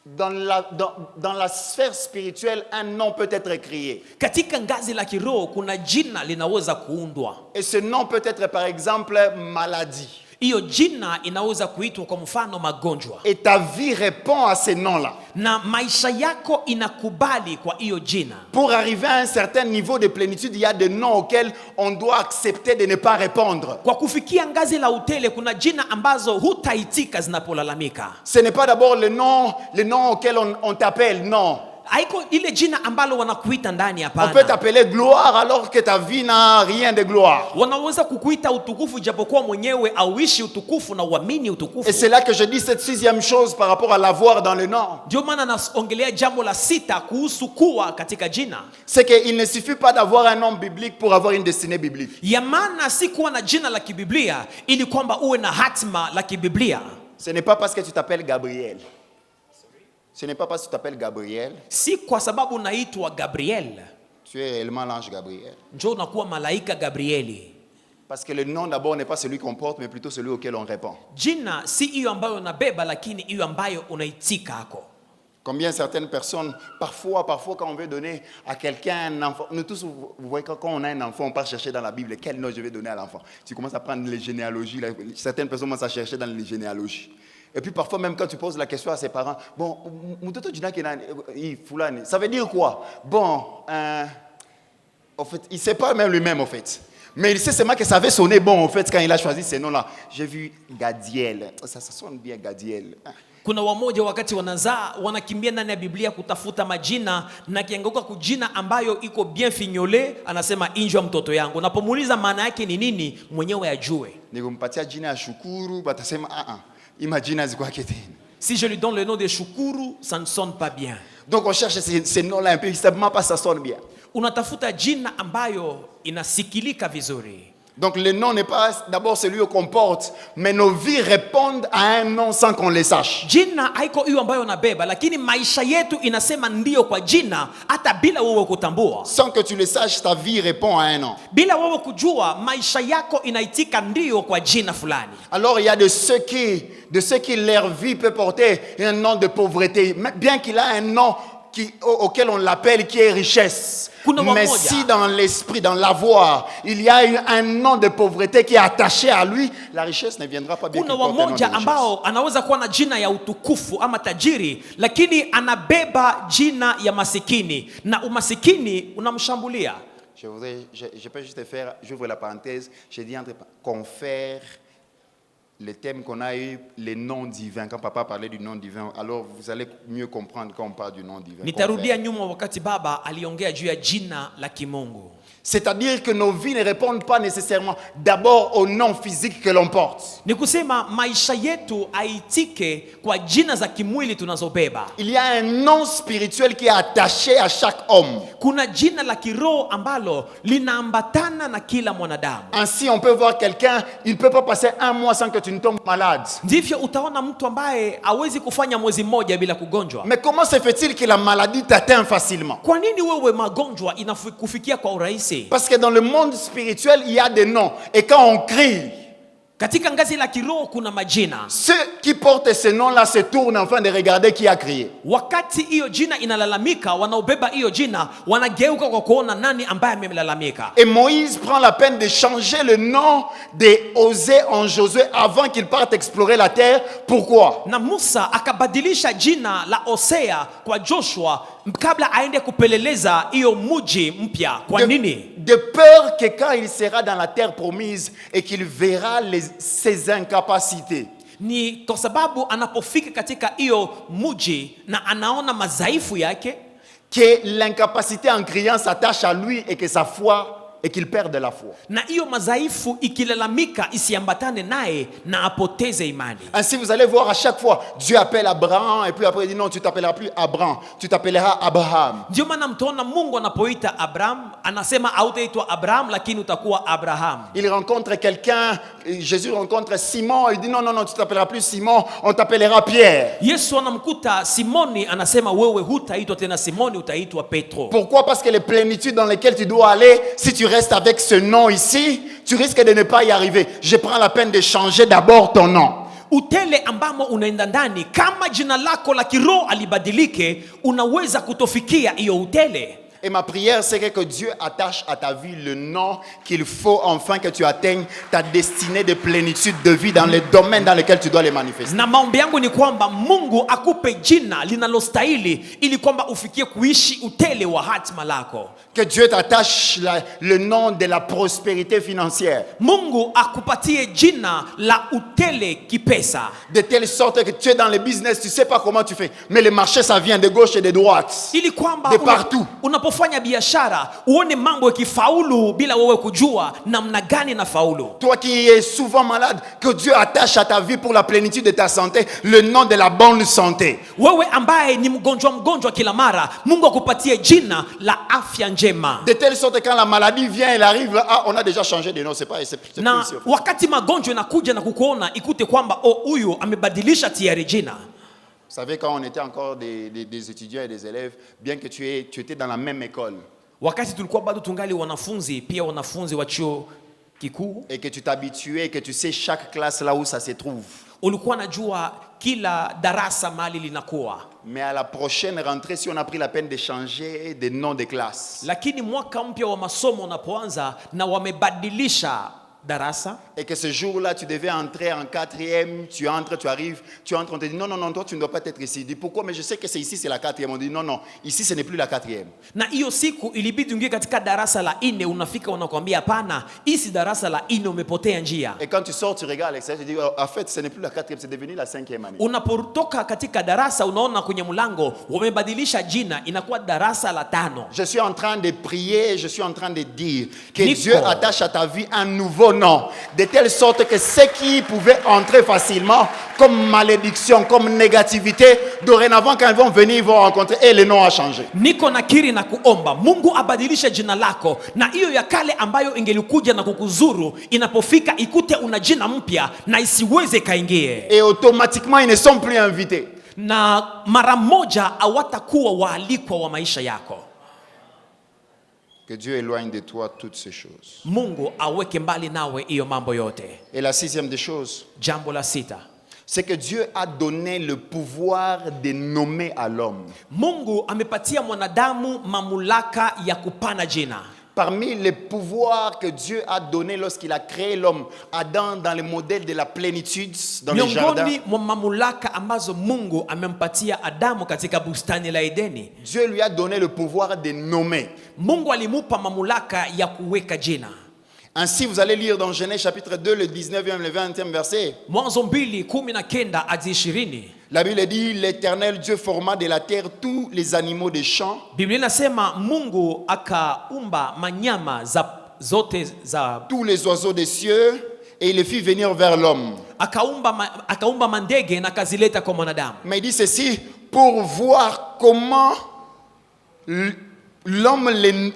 dans la sphère spirituelle, un nom peut être créé. Katika ngazi la kiroho kuna jina linaweza kuundwa. Et ce nom peut être par exemple maladie. Iyo jina inaweza kuitwa kwa mfano magonjwa. Et ta vie répond à ces noms-là. Na maisha yako inakubali kwa iyo jina. Pour arriver à un certain niveau de plénitude, il y a des noms auxquels on doit accepter de ne pas répondre. Kwa kufikia ngazi la utele kuna jina ambazo hutaitika zinapolalamika. Ce n'est pas d'abord le nom auquel on t'appelle, non. Haiko ile jina ambalo wanakuita ndani hapana. On peut t'appeler gloire alors que ta vie n'a rien de gloire. Wanaweza kukuita utukufu japokuwa mwenyewe auishi utukufu na uamini utukufu. Et c'est là que je dis cette sixième chose par rapport à l'avoir dans le nom. Ndio maana naongelea jambo la sita kuhusu kuwa katika jina. C'est qu'il ne suffit pas d'avoir un nom biblique pour avoir une destinée biblique. Ya maana si kuwa na jina la kibiblia ili kwamba uwe na hatima la kibiblia. Ce n'est pas parce que tu t'appelles Gabriel. Ce n'est pas parce que tu t'appelles Gabriel. Si kwa sababu unaitwa Gabriel. Tu es réellement l'ange Gabriel. Njoo unakuwa malaika Gabrieli. Parce que le nom d'abord n'est pas celui qu'on porte, mais plutôt celui auquel on répond. Jina si hiyo ambayo unabeba lakini hiyo ambayo unaitika hako. Combien certaines personnes, parfois quand on veut donner à quelqu'un un enfant, nous tous, vous voyez quand on a un enfant, on part chercher dans la Bible quel nom je vais donner à l'enfant. Tu commences à prendre les généalogies, certaines personnes commencent à chercher dans les généalogies. Et puis parfois même quand tu poses la question à ses parents, bon, ça veut dire quoi? Bon, en fait, il ne sait pas même lui-même en fait. Mais il sait seulement que ça avait sonné bon en fait quand il a choisi ces noms-là. J'ai vu Gadiel, ça sonne bien Gadiel. Kuna wamoja wakati wanazaa wanakimbia ndani ya Biblia kutafuta majina na kianguka kujina ambayo iko bien fignolé anasema injwa mtoto yangu. Unapomuuliza maana yake ni nini mwenyewe ajue. Nikumpatia jina ya Shukuru batasema imagine zikwake tena. Si je lui donne le nom de Shukuru, ça ne sonne pas bien. Donc on cherche ces noms-là un peu, justement pas ça sonne bien. Unatafuta jina ambayo inasikilika vizuri. Donc le nom n'est pas d'abord celui qu'on porte, mais nos vies répondent à un nom sans qu'on le sache. Jina haiko hiyo ambayo unabeba, lakini maisha yetu inasema ndio kwa jina hata bila wewe kutambua. Sans que tu le saches, ta vie répond à un nom. Bila wewe kujua, maisha yako inaitika ndio kwa jina fulani. Alors il y a de ceux qui leur vie peut porter un nom de pauvreté, bien qu'il a un nom auquel on l'appelle qui est richesse. Mais si dans l'esprit, dans l'avoir, il y a un nom de pauvreté qui est attaché à lui, la richesse ne viendra pas bien. Kuna wamoja ambao anaweza kuwa na jina ya utukufu ama tajiri, lakini anabeba jina ya masikini na umasikini unamshambulia. Je peux juste faire, j'ouvre la parenthèse, j'ai dit entre confère. Le thème qu'on a eu, les noms divins. Quand papa parlait du nom divin, alors vous allez mieux comprendre quand on parle du nom divin. Nitarudia nyuma wakati baba aliongea juu ya jina la kimungu. C'est-à-dire que nos vies ne répondent pas nécessairement d'abord au nom physique que l'on porte. Ni kusema maisha yetu aitike kwa jina za kimwili tunazobeba. Il y a un nom spirituel qui est attaché à chaque homme. Kuna jina la kiroho ambalo linaambatana na kila mwanadamu. Ainsi on peut voir quelqu'un, il ne peut pas passer un mois sans que tu ne tombes malade. Ndivyo utaona mtu ambaye hawezi kufanya mwezi mmoja bila kugonjwa. Mais comment se fait-il que la maladie t'atteint facilement? Kwa nini wewe magonjwa inakufikia kwa urahisi? Parce que dans le monde spirituel, il y a des noms. Et quand on crie, Katika ngazi la kiroho kuna majina. Ceux qui portent ce nom-là se tournent afin de regarder qui a crié. Wakati hiyo jina inalalamika, wanaobeba hiyo jina wanageuka kwa kuona nani ambaye amelalamika. Et Moïse prend la peine de changer le nom de Osée en Josué avant qu'il parte explorer la terre. Pourquoi? Na Musa akabadilisha jina la Hosea kwa Joshua kabla aende kupeleleza hiyo mji mpya. Kwa nini? De peur que quand il sera dans la terre promise et qu'il verra ses incapacités. Ni kwa sababu anapofika katika hiyo mji na anaona madhaifu yake, que l'incapacité en criant s'attache à lui et que sa foi et qu'il perde la foi. Na hiyo madhaifu ikilalamika isiambatane naye na apoteze imani. Ainsi vous allez voir à chaque fois Dieu appelle Abraham et puis après il dit non, tu t'appelleras plus Abraham, tu t'appelleras Abraham. Ndio maana mtaona Mungu anapoita Abraham anasema hautaitwa Abraham lakini utakuwa Abraham. Il rencontre quelqu'un, Jésus rencontre Simon, il dit non, tu t'appelleras plus Simon, on t'appellera Pierre. Yesu anamkuta Simoni anasema wewe hutaitwa tena Simoni, utaitwa Petro. Pourquoi? Parce que les plénitudes dans lesquelles tu dois aller, si tu restes avec ce nom ici, tu risques de ne pas y arriver. Je prends la peine de changer d'abord ton nom. Utele ambamo unaenda ndani, kama jina lako la kiroho alibadilike, unaweza kutofikia hiyo utele. Et ma prière, c'est que Dieu attache à ta vie le nom qu'il faut enfin que tu atteignes ta destinée de plénitude de vie dans les domaines dans lesquels tu dois les manifester. Na maombi yangu ni kwamba Mungu akupe jina linalostahili ili kwamba ufikie kuishi utele wa hatima lako. Que Dieu t'attache le nom de la prospérité financière. Mungu akupatie jina la utele kipesa. De telle sorte que tu es dans le business, tu sais pas comment tu fais, mais le marché ça vient de gauche et de droite. Ili kwamba de partout. Unapofanya biashara uone mambo yakifaulu bila wewe kujua namna gani na faulu. Toi qui es souvent malade, que Dieu attache à ta vie pour la plénitude de ta santé le nom de la bonne santé. Wewe ambaye ni mgonjwa kila mara, Mungu akupatie jina la afya njema. De telle sorte que quand la maladie vient, elle arrive, on a déjà changé de nom, c'est pas na ici, wakati magonjwa inakuja na kukuona ikute kwamba huyu amebadilisha tayari jina. Vous savez, quand on était encore des étudiants et des élèves, bien que tu étais dans la même école, wakati tulikuwa bado tungali wanafunzi, pia wanafunzi wa chuo kikuu, et que tu t'habituais, que tu sais chaque classe là où ça se trouve, ulikuwa najua kila darasa mali linakuwa. Mais à la prochaine rentrée, si on a pris la peine de changer de nom de classe, lakini mwaka mpya wa masomo unapoanza na wamebadilisha darasa, et que ce jour-là tu devais entrer en 4e, tu arrives, on te dit non, toi tu ne dois pas être ici. Dis pourquoi? Mais je sais que c'est ici, c'est la 4e. On dit non, ici ce n'est plus la 4e. Na hiyo siku ilibidi ungie katika darasa la 4, unafika unakwambia hapana, hisi darasa la 4 umepotea njia. Et quand tu sors, tu regardes à l'extérieur, tu dis en fait ce n'est plus la 4e, c'est devenu la 5e année. Unapotoka katika darasa unaona kwenye mlango wamebadilisha jina, inakuwa darasa la 5. Je suis en train de prier, je suis en train de dire que Dieu attache à ta vie un nouveau nom, de telle sorte que ce qui pouvait entrer facilement comme malédiction, comme négativité, dorénavant quand ils vont venir, ils vont rencontrer et le nom a changé. Niko nakiri na kuomba Mungu abadilishe jina lako, na hiyo ya kale ambayo ingelikuja na kukuzuru inapofika ikute una jina mpya na isiweze kaingie. Et automatiquement ils ne sont plus invités. Na mara moja hawatakuwa waalikwa wa maisha yako. Que Dieu éloigne de toi toutes ces choses. Mungu aweke mbali nawe hiyo mambo yote. Et la 6e des choses, jambo la 6, c'est que Dieu a donné le pouvoir de nommer à l'homme. Mungu amepatia mwanadamu mamlaka ya kupana jina. Parmi les pouvoirs que Dieu a donné lorsqu'il a créé l'homme, Adam dans le modèle de la plénitude dans le jardin. Miongoni mwa mamlaka ambazo Mungu amempatia Adamu katika bustani la Edeni, Dieu lui a donné le pouvoir de nommer. Mungu alimupa mamlaka ya kuweka jina. Ainsi, vous allez lire dans Genèse chapitre 2, le 19e, le 20e verset. Mwanzo 2:19 hadi 20. La Bible dit, l'Éternel Dieu forma de la terre tous les animaux des champs. Biblia inasema Mungu akaumba manyama zote za tous les oiseaux des cieux et il les fit venir vers l'homme. Akaumba mandege na kazileta kwa mwanadamu. Mais il dit ceci pour voir comment l'homme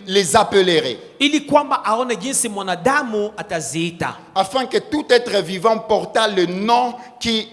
les appellerait. Ili kwamba aone jinsi mwanadamu ataziita. Afin que tout être vivant portât le nom qui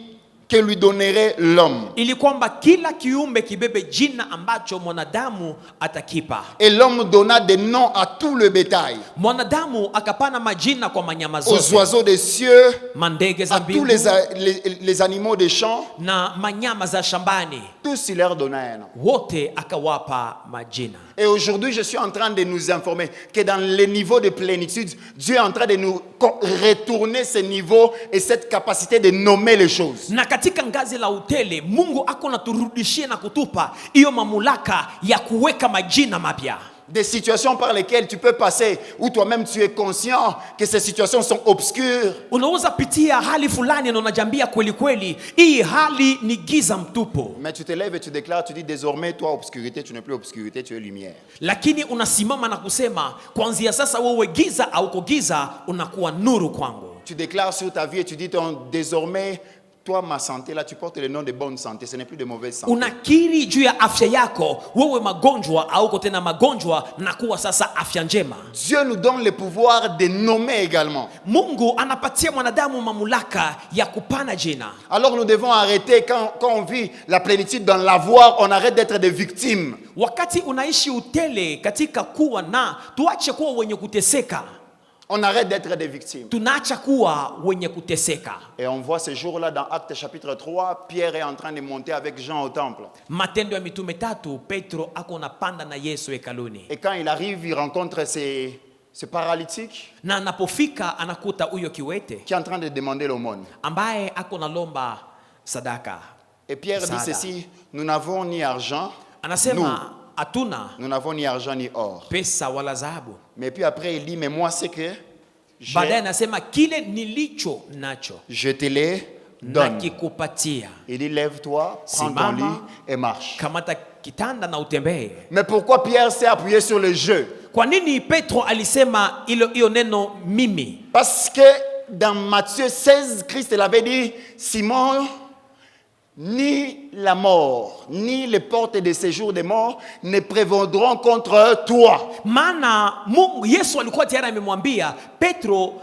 que lui donnerait l'homme. Ili kwamba kila kiumbe kibebe jina ambacho mwanadamu atakipa. Et l'homme donna des noms à tout le bétail. Mwanadamu akapana majina kwa manyama zote. Aux oiseaux des cieux, mandege za à tous les animaux des champs, na manyama za shambani. Tous il leur donna un nom. Wote akawapa majina. Et aujourd'hui, je suis en train de nous informer que dans les niveaux de plénitude, Dieu est en train de nous retourner ce niveau et cette capacité de nommer les choses. Na katika ngazi la utele, Mungu ako naturudishia na kutupa iyo mamulaka ya kuweka majina mapya. Des situations par lesquelles tu peux passer où toi-même tu es conscient que ces situations sont obscures. Unaweza pitia hali fulani na unajambia kweli kweli hii hali ni giza mtupu. Mais tu te lèves et tu déclares, tu dis désormais toi obscurité, tu n'es plus obscurité, tu es lumière. Lakini unasimama na kusema kuanzia sasa wewe giza au giza unakuwa nuru kwangu. Tu déclares sur ta vie et tu dis désormais toi, ma santé, là, tu portes le nom de bonne santé. Ce n'est plus de mauvaise santé. Unakiri juu ya afya yako, wewe magonjwa au tena magonjwa na kuwa sasa afya njema. Dieu nous donne le pouvoir de nommer également. Mungu anapatia mwanadamu mamlaka ya kupana jina. Alors nous devons arrêter quand on vit la plénitude dans l'avoir, on arrête d'être des victimes. Wakati unaishi utele katika kuwa na, tuache kuwa wenye kuteseka. On arrête d'être des victimes. Tunaacha kuwa wenye kuteseka. Et on voit ce jour-là dans Actes chapitre 3, Pierre est en train de monter avec Jean au temple. Matendo ya mitume 3, Petro ako napanda na Yesu hekaluni. Et quand il arrive, il rencontre ce paralytique. Na anapofika anakuta huyo kiwete qui est en train de demander l'aumône. Ambaye ako nalomba sadaka. Et Pierre dit ceci, nous n'avons ni argent. Anasema atuna. Nous n'avons ni argent ni or. Pesa wala dhahabu. Mais puis après il dit, mais moi c'est que baadaye anasema kile nilicho nacho je te les donne. Nakikupatia. Il dit, lève-toi, prends ton lit et marche. Kamata kitanda na utembee. Mais pourquoi Pierre s'est appuyé sur le jeu? Kwa nini Petro alisema hiyo neno mimi? Parce que dans Matthieu 16, Christ l'avait dit, Simon, ni la mort, ni les portes de séjour des morts ne prévaudront contre toi. Maana Mungu Yesu alikuwa tayari amemwambia Petro,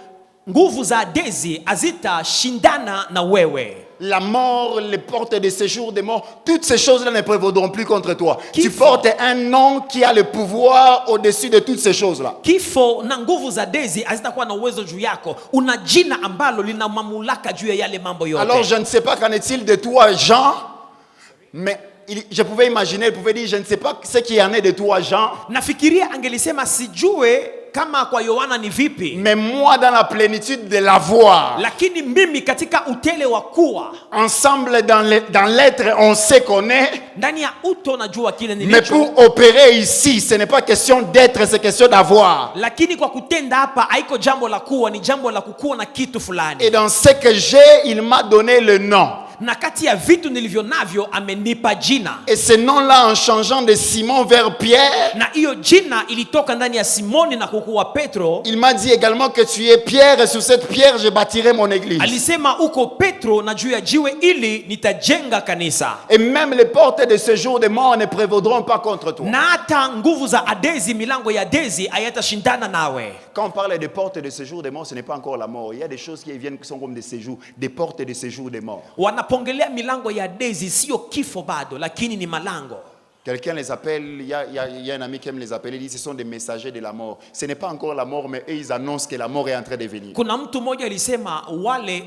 nguvu za adezi azita shindana na wewe. La mort, les portes de séjour des morts, toutes ces choses-là ne prévaudront plus contre toi. Tu portes un nom qui a le pouvoir au-dessus de toutes ces choses-là. Kifo na nguvu za adezi hazitakuwa na uwezo juu yako. Una jina ambalo lina mamlaka juu ya yale mambo yote. Alors je ne sais pas qu'en est-il de toi Jean, mais je pouvais imaginer, il pouvait dire je ne sais pas ce qui en est de toi Jean. Nafikiria angelisema sijue kama kwa Yohana ni vipi. Mais moi dans la plénitude de l'avoir. Lakini mimi katika utele wa kuwa. Ensemble dans l'être on sait qu'on est. Ndani ya uto najua kile nilicho. Mais pour opérer ici, ce n'est pas question d'être, c'est question d'avoir. Lakini kwa kutenda hapa haiko jambo la kuwa, ni jambo la kukua na kitu fulani. Et dans ce que j'ai, il m'a donné le nom. Na kati ya vitu nilivyo navyo amenipa jina. Et ce nom-là en changeant de Simon vers Pierre. Na hiyo jina ilitoka ndani ya Simoni na kukuwa Petro. Il m'a dit également que tu es Pierre et sur cette pierre je bâtirai mon église. Alisema uko Petro na juu ya jiwe ili nitajenga kanisa. Et même les portes de ce jour de mort ne prévaudront pas contre toi. Na hata nguvu za adezi, milango ya adezi hayatashindana nawe. Quand on parle de portes de séjour des morts, ce n'est pas encore la mort. Il y a des choses qui viennent qui sont comme des séjours, des portes de séjour des morts. Wanapongelea milango ya adezi sio kifo bado, lakini ni malango. Quelqu'un les appelle, il y a un ami qui aime les appeler, il dit ce sont des messagers de la mort. Ce n'est pas encore la mort, mais eux ils annoncent que la mort est en train de venir. Kuna mtu mmoja alisema wale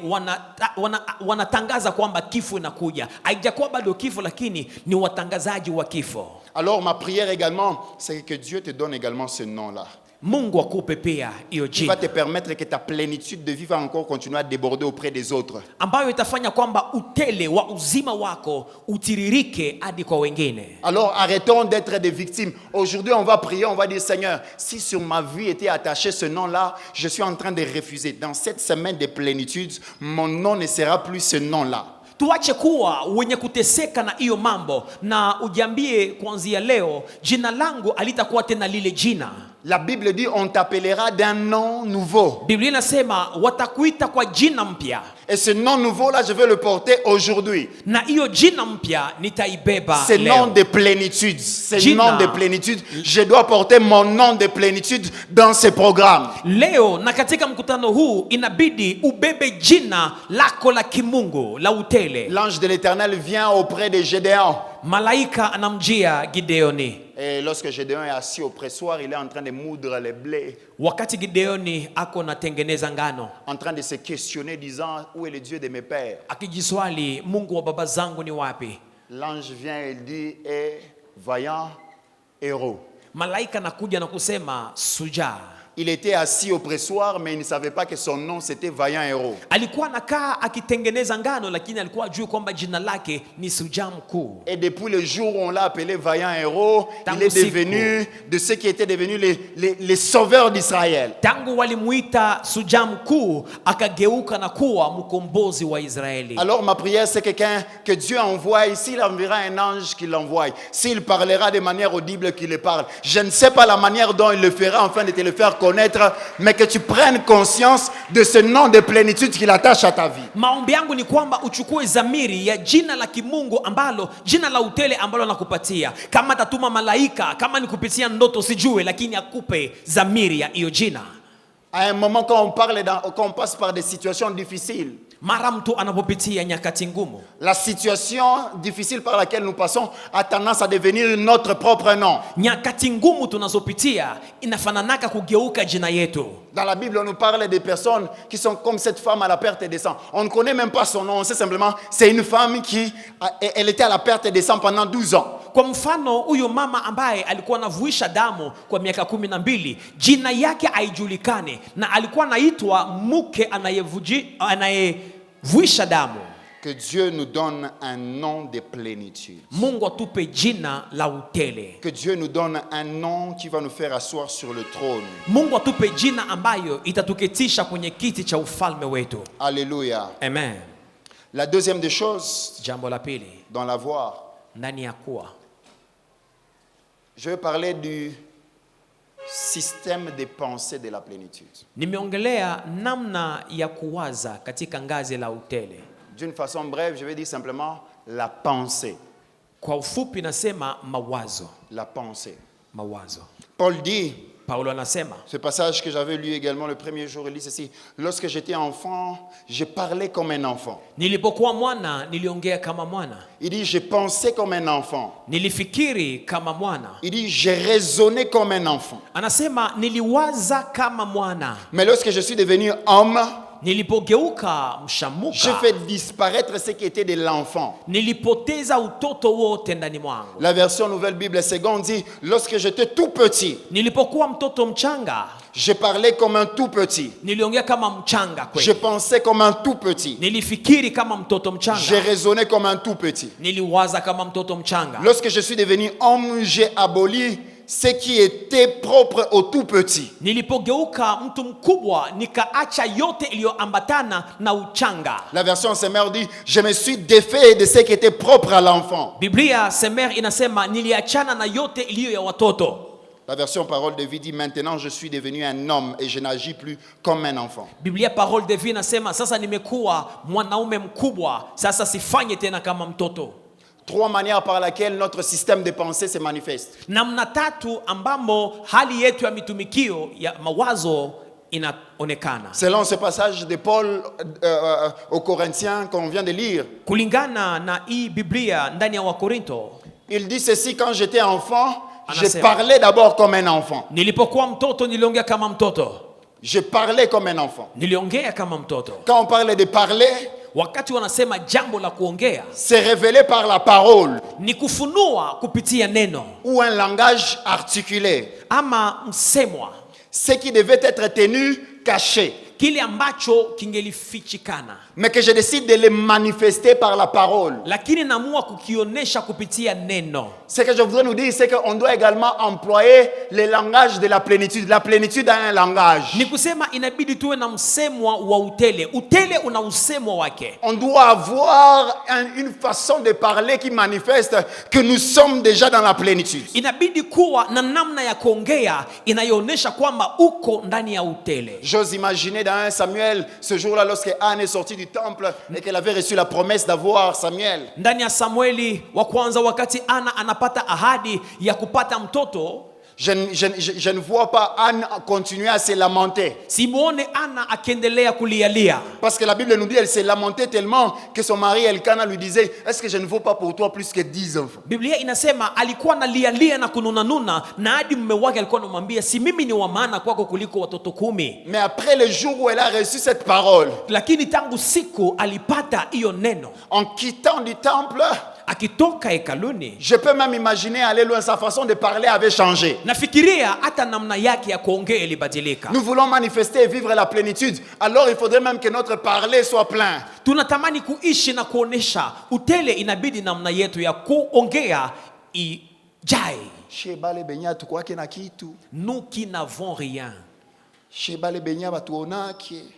wanatangaza kwamba kifo inakuja. Haijakuwa bado kifo, lakini ni watangazaji wa kifo. Alors ma prière également, c'est que Dieu te donne également ce nom-là. Mungu akupe pia hiyo jina. Il va te permettre que ta plénitude de vie va encore continuer à déborder auprès des autres. Ambayo itafanya kwamba utele wa uzima wako utiririke hadi kwa wengine. Alors arrêtons d'être des victimes. Aujourd'hui on va prier, on va dire Seigneur, si sur ma vie était attaché ce nom-là, je suis en train de refuser. Dans cette semaine de plénitude, mon nom ne sera plus ce nom-là. Tuache kuwa wenye kuteseka na hiyo mambo na ujiambie kuanzia leo jina langu alitakuwa tena lile jina. La Bible dit on t'appellera d'un nom nouveau. Biblia inasema watakuita kwa jina mpya. Et ce nom nouveau là, je vais le porter aujourd'hui. Na hiyo jina mpya nitaibeba Ce leo. nom de plénitude, ce nom de plénitude, je dois porter mon nom de plénitude dans ce programme. Leo na katika mkutano huu inabidi ubebe jina lako la kimungu la utele. L'ange de l'Éternel vient auprès de Gédéon. Malaika anamjia Gideoni. Et lorsque Gédéon est assis au pressoir, il est en train de moudre les blés. Wakati Gideoni ako natengeneza ngano, En train de se questionner disant où est le Dieu de mes pères. akijiswali Mungu wa baba zangu ni wapi? L'ange vient et dit vaillant héros. Malaika nakuja na kusema sujaa. Il était assis au pressoir, mais il ne savait pas que son nom c'était vaillant héros. Alikuwa nakaa akitengeneza ngano, lakini alikuwa ajui kwamba jina lake ni sujaa mkuu. Et depuis le jour où on l'a appelé vaillant héros, il est devenu de ceux qui étaient devenus les sauveurs d'Israël. Tangu walimuita sujaa mkuu, akageuka na kuwa mkombozi wa Israeli. Alors ma prière c'est que Dieu envoie, s'il enverra un ange qui l'envoie, s'il parlera de manière audible qu'il le parle. Je ne sais pas la manière dont il le fera afin de te le faire connaître, mais que tu prennes conscience de ce nom de plénitude qu'il attache à ta vie. Maombi yangu ni kwamba uchukue zamiri ya jina la kimungu ambalo jina la utele ambalo nakupatia. Kama tatuma malaika, kama ni kupitia ndoto sijue, lakini akupe zamiri ya hiyo jina. À un moment quand on passe par des situations difficiles, mara mtu anapopitia nyakati ngumu, la situation difficile par laquelle nous passons a tendance à devenir notre propre nom. Nyakati ngumu tunazopitia inafananaka kugeuka jina yetu. Dans la Bible, on nous parle des personnes qui sont comme cette femme à la perte des sangs. On ne connaît même pas son nom, on sait simplement c'est une femme elle était à la perte des sangs pendant 12 ans. Kwa mfano huyo mama ambaye alikuwa anavuisha damu kwa miaka 12, jina yake haijulikane na alikuwa anaitwa mke anayevuisha damu. Que Dieu nous donne un nom de plénitude. Mungu atupe jina la utele. Que Dieu nous donne un nom qui va nous faire asseoir sur le trône. Mungu atupe jina ambayo itatuketisha kwenye kiti cha ufalme wetu. Alléluia. Amen. La deuxième des choses, jambo la pili, dans l'avoir, ndani ya kuwa, je vais parler du système de pensée de la plénitude. Nimeongelea namna ya kuwaza katika ngazi la utele. D'une façon brève, je vais dire simplement la pensée. Kwa ufupi nasema mawazo. La pensée. Mawazo. Paul dit, Paulo anasema, ce passage que j'avais lu également le premier jour, il dit ceci: lorsque j'étais enfant, je parlais comme un enfant. Nilipokuwa mwana, niliongea kama mwana. Il dit, je pensais comme un enfant. Nilifikiri kama mwana. Il dit, j'ai raisonné comme un enfant. Anasema niliwaza kama mwana. Mais lorsque je suis devenu homme, nilipogeuka mshamuka, je fais disparaître ce qui était de l'enfant. Nilipoteza utoto wote ndani mwangu. La version Nouvelle Bible Seconde dit, lorsque j'étais tout petit, nilipokuwa mtoto mchanga, je parlais comme un tout petit. Niliongea kama mchanga kweli. Je pensais comme un tout petit. Nilifikiri kama mtoto mchanga. Je raisonnais comme un tout petit. Niliwaza kama mtoto mchanga. Lorsque je suis devenu homme, j'ai aboli ce qui était propre au tout petit. Nilipogeuka mtu mkubwa, nikaacha yote iliyoambatana na uchanga. La version Semer dit, je me suis défait de ce qui était propre à l'enfant. Biblia Semer inasema niliachana na yote iliyo ya watoto. La version Parole de Vie dit, maintenant je suis devenu un homme et je n'agis plus comme un enfant. Biblia Parole de Vie inasema sasa nimekuwa mwanaume mkubwa, sasa sifanye tena kama mtoto. Trois manières par laquelle notre système de pensée se manifeste. Namna tatu ambamo hali yetu ya mitumikio ya mawazo inaonekana. Selon ce passage de Paul aux Corinthiens qu'on vient de lire. Kulingana na hii Biblia ndani ya Wakorinto. Il dit ceci: quand j'étais enfant, je parlais d'abord comme un enfant. Nilipokuwa mtoto niliongea kama mtoto. Je parlais comme un enfant. Niliongea kama mtoto. Quand on parle de parler, wakati wanasema jambo la kuongea, c'est révélé par la parole. Ni kufunua kupitia neno. Ou un langage articulé. Ama msemwa. Ce qui devait être tenu caché. kile ambacho kingelifichikana, mais que je décide de les manifester par la parole. Lakini naamua kukionesha kupitia neno. Ce que je voudrais nous dire, c'est qu'on doit également employer le langage de la plénitude. La plénitude a un langage. Ni kusema inabidi tuwe na msemwa wa utele. Utele una usemwa wake. On doit avoir une façon de parler qui manifeste que nous sommes déjà dans la plénitude. Inabidi kuwa na namna ya kuongea inayoonyesha kwamba uko ndani ya utele. J'ose imaginer dans 1 Samuel, ce jour-là, lorsque Anne est sortie du temple et qu'elle avait reçu la promesse d'avoir Samuel. Ndani ya Samueli wa kwanza, wakati Ana anapata ahadi ya kupata mtoto, je ne vois pas Anne continuer à se lamenter. Simuone Ana akiendelea kulialia. Parce que la Bible nous dit elle s'est lamentée tellement que son mari Elkana lui disait, est-ce que je ne vaux pas pour toi plus que 10 enfants? Biblia inasema alikuwa analialia na kununanuna, na hadi mume wake alikuwa anamwambia, si mimi ni wa maana kwako kuliko watoto 10. Mais après le jour où elle a reçu cette parole, lakini tangu siku alipata hiyo neno, en quittant du temple, akitoka hekaluni, je peux même imaginer aller loin, sa façon de parler avait changé. Nafikiria hata namna yake ya kuongea ilibadilika. Nous voulons manifester et vivre la plénitude. Alors il faudrait même que notre parler soit plein. Tunatamani kuishi na kuonesha utele, inabidi namna yetu ya kuongea ijae. Nous qui n'avons rien,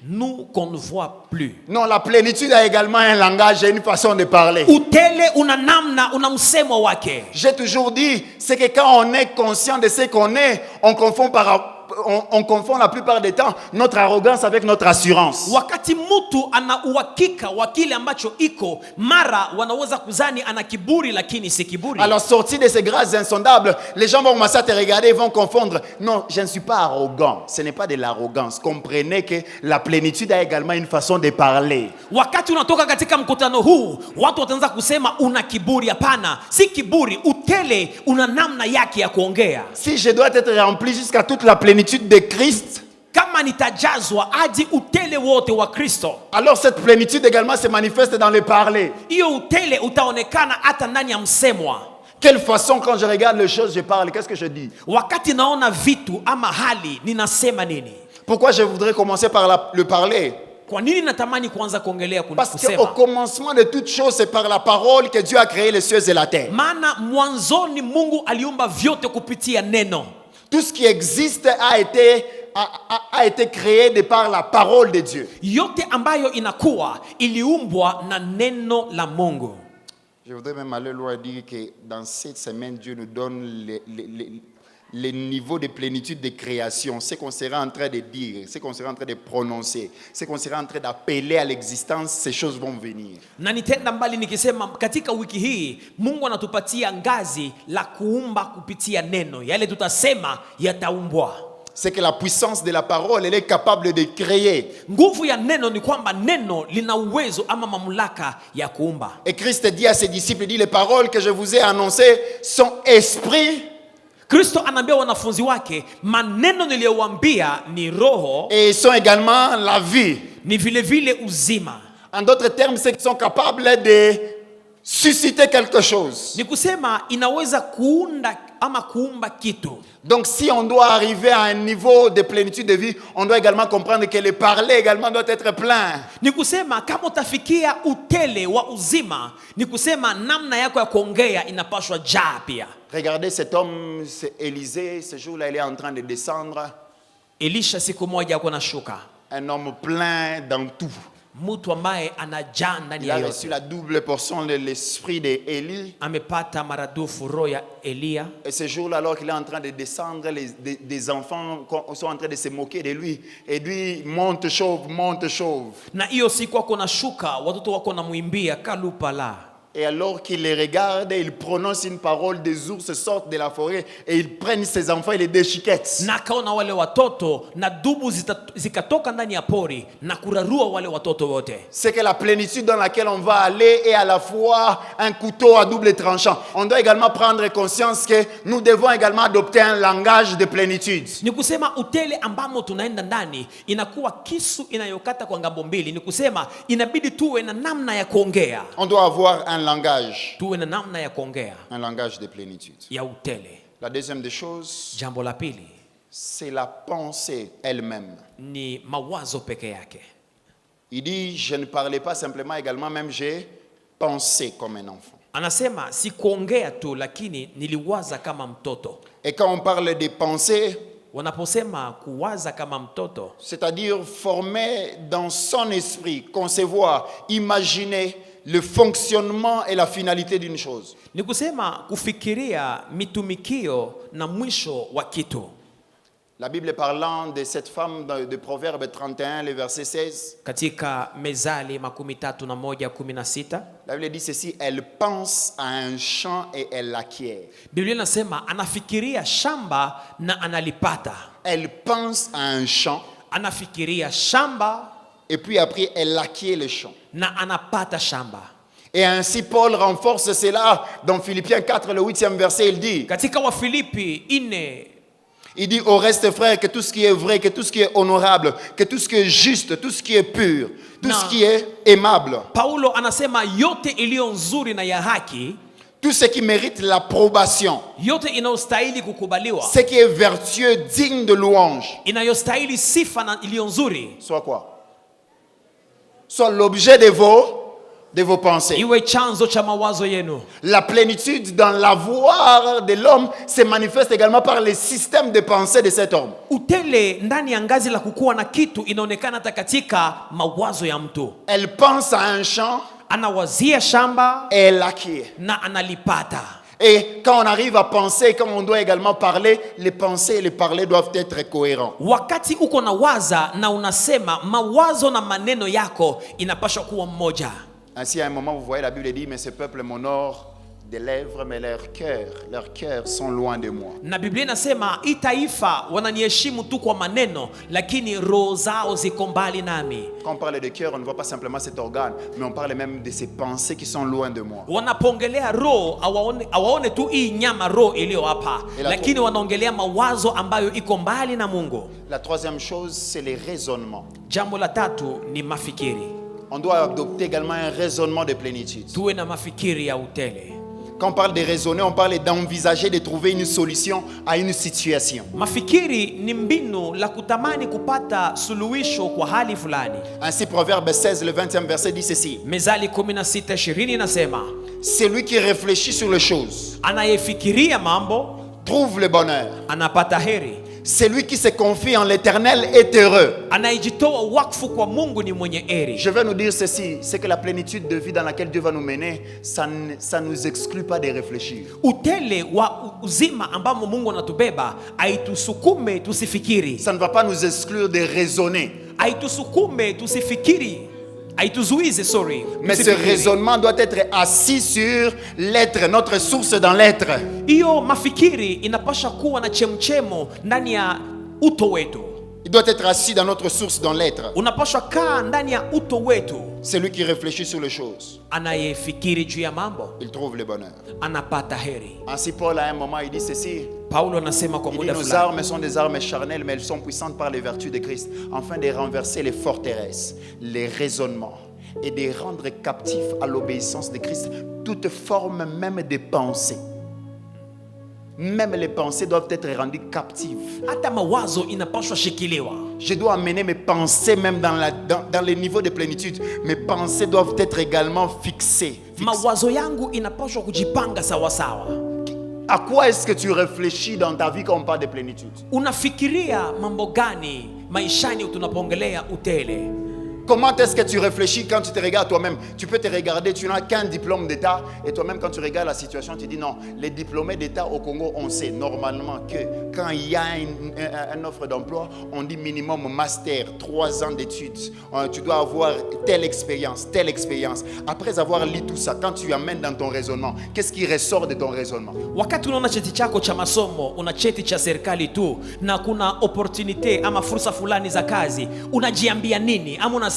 nous qu'on ne voit plus. Non, la plénitude a également un langage et une façon de parler. Utele una namna, una msemo wake. J'ai toujours dit, c'est que quand on est conscient de ce qu'on est, on confond la plupart des temps notre arrogance avec notre assurance. Wakati mtu ana uhakika wa kile ambacho iko, mara wanaweza kuzani ana kiburi, lakini si kiburi. Alors sorti de ces grâces insondables, les gens vont commencer à te regarder et vont confondre. Non, je ne suis pas arrogant. Ce n'est pas de l'arrogance. Comprenez que la plénitude a également une façon de parler. Wakati unatoka katika mkutano huu, watu wataanza kusema una kiburi. Hapana, si kiburi. Utele una namna yake ya kuongea. Si je dois être rempli jusqu'à toute la plénitude de Christ, kama nitajazwa hadi utele wote wa Kristo, alors cette plénitude également se manifeste dans le parler. Hiyo utele utaonekana hata ndani ya msemwa. Quelle façon quand je regarde les choses je parle, qu'est-ce que je dis? Wakati naona vitu ama hali ninasema nini? Pourquoi je voudrais commencer par le parler? Kwa nini natamani kuanza kuongelea kusema? Parce qu'au commencement de toute chose, c'est par la parole que Dieu a créé les cieux et la terre. Maana mwanzoni Mungu aliumba vyote kupitia neno. Tout ce qui existe a été créé de par la parole de Dieu. Yote ambayo inakuwa iliumbwa na neno la Mungu. Je voudrais même aller loin et dire que dans cette semaine, Dieu nous donne les niveaux de plénitude de création, ce qu'on sera en train de dire, ce qu'on sera en train de prononcer, ce qu'on sera en train d'appeler à l'existence, ces choses vont venir. Na nitenda mbali nikisema katika wiki hii Mungu anatupatia ngazi la kuumba kupitia neno. Yale tutasema yataumbwa. C'est que la puissance de la parole, elle est capable de créer. Nguvu ya neno ni kwamba neno lina uwezo ama mamlaka ya kuumba. Et Christ dit à ses disciples, il dit, les paroles que je vous ai annoncées sont esprit. Kristo anaambia wanafunzi wake, maneno niliyowaambia ni roho, et ils sont également la vie. Ni vile vile uzima. En d'autres termes, c'est qu'ils sont capables de susciter quelque chose. Ni kusema inaweza kuunda ama kuumba kitu. Donc si on doit arriver à un niveau de plénitude de vie, on doit également comprendre que le parler également doit être plein. Ni kusema kama utafikia utele wa uzima, ni kusema namna yako ya kuongea inapaswa jaa pia. Regardez cet homme, c'est Élisée, ce jour-là il est en train de descendre. Elisha siku moja ako na shuka. Un homme plein dans tout. Mtu ambaye anajaa ndani ya yote. Il a reçu la double portion de l'esprit d'Élie. Amepata maradufu roho ya Elia. Et ce jour-là, alors qu'il est en train de descendre, des enfants sont en train de se moquer de lui. Et lui, monte chauve, monte chauve. Na hiyo siku wako na shuka, watoto wako na muimbia kalupala. Et alors qu'il les regarde, il prononce une parole, des ours sortent de la forêt et ils prennent ses enfants et les déchiquettent. Na kaona wale watoto na dubu zikatoka ndani ya pori na kurarua wale watoto wote. C'est que la plénitude dans laquelle on va aller est à la fois un couteau à double tranchant. On doit également prendre conscience que nous devons également adopter un langage de plénitude. Ni kusema utele ambamo tunaenda ndani inakuwa kisu inayokata kwa ngambo mbili. Ni kusema inabidi tuwe na namna ya kuongea. On doit avoir un langage. Un langage de plénitude. Ya utele. La deuxième des choses, jambo la pili, c'est la pensée elle-même. Ni mawazo peke yake. Il dit, je ne parlais pas simplement, également même j'ai pensé comme un enfant. Anasema si kuongea tu lakini niliwaza kama mtoto. Et quand on parle des pensées, wanaposema kuwaza kama mtoto, c'est-à-dire former dans son esprit, concevoir, imaginer le fonctionnement et la finalité d'une chose. Ni kusema kufikiria mitumikio na mwisho wa kitu. La Bible parlant de cette femme de Proverbe 31, le verset 16. Katika Mezali 31:16. La Bible dit ceci, elle pense à un champ et elle l'acquiert. Biblia inasema anafikiria shamba na analipata. Elle pense à un champ. Anafikiria shamba. Et puis après elle acquiert le champ. Na anapata shamba. Et ainsi Paul renforce cela dans Philippiens 4, le 8e verset, il dit. Katika Wafilipi 4. Il dit au reste, frère, que tout ce qui est vrai, que tout ce qui est honorable, que tout ce qui est juste, tout ce qui est pur, tout ce qui est aimable. Paulo anasema yote iliyo nzuri na ya haki, tout ce qui mérite l'approbation, yote inayostahili kukubaliwa, ce qui est vertueux, digne de louange, inayostahili sifa na iliyo nzuri, soit quoi? Soit l'objet de vos pensées. Iwe chanzo cha mawazo yenu. La plénitude dans l'avoir de l'homme se manifeste également par les systèmes de pensée de cet homme. Utele ndani ya ngazi la kukua na kitu inaonekana katika mawazo ya mtu. Elle pense à un champ, anawazia shamba, et elle l'acquiert. Na analipata. Et quand on arrive à penser, quand on doit également parler, les pensées et les parler doivent être cohérents. Wakati uko na waza na unasema, mawazo na maneno yako inapaswa kuwa mmoja. Ainsi, à un moment, vous voyez, la Bible dit, mais ce peuple m'honore des lèvres, mais leurs cœurs sont loin de moi. Na Biblia inasema, hii taifa wananiheshimu tu kwa maneno, lakini roho zao ziko mbali nami. Quand on parle de cœur, on ne voit pas simplement cet organe, mais on parle même de ces pensées qui sont loin de moi. Wanapongelea roho, awaone tu hii nyama roho iliyo hapa, lakini wanaongelea mawazo ambayo iko mbali na Mungu. La troisième chose, c'est les raisonnements. Jambo la tatu ni mafikiri. On doit adopter également un raisonnement de plénitude. Tuwe na mafikiri ya utele. Quand on parle de raisonner, on parle d'envisager de trouver une solution à une situation. Mafikiri ni mbinu la kutamani kupata suluhisho kwa hali fulani. Ainsi Proverbe 16 le 20e verset dit ceci. Mezali 16:20 inasema, celui qui réfléchit sur les choses, anayefikiria mambo, trouve le bonheur. Anapata heri. Celui qui se confie en l'Éternel est heureux. Je vais nous dire ceci, c'est que la plénitude de vie dans laquelle Dieu va nous mener, ça ne nous exclut pas de réfléchir. Ça ne va pas nous exclure de raisonner. Mais ce raisonnement doit être assis sur l'être, notre source dans l'être. Il doit être assis dans notre source dans l'être. Celui qui réfléchit sur les choses, il trouve le bonheur. Ainsi Paul à un moment il dit ceci. Il dit, nos armes sont des armes charnelles, mais elles sont puissantes par les vertus de Christ, afin de renverser les forteresses, les raisonnements, et de rendre captifs à l'obéissance de Christ toute forme même de pensée. Même les pensées doivent être rendues captives. Je dois amener mes pensées même dans les niveaux de plénitude. Mes pensées doivent être également fixées. À quoi est-ce que tu réfléchis dans ta vie quand on parle de plénitude? Comment est-ce que tu réfléchis quand tu te regardes toi-même? Tu peux te regarder, tu n'as qu'un diplôme d'État et toi-même quand tu regardes la situation, tu dis non, les diplômés d'État au Congo, on sait normalement que quand il y a une offre d'emploi, on dit minimum master, 3 ans d'études. Tu dois avoir telle expérience. Après avoir lu tout ça, quand tu amènes dans ton raisonnement, qu'est-ce qui ressort de ton raisonnement? Wakati unaona cheti chako cha masomo, una cheti cha serikali tu na kuna opportunity ama fursa fulani za kazi, unajiambia nini? Ama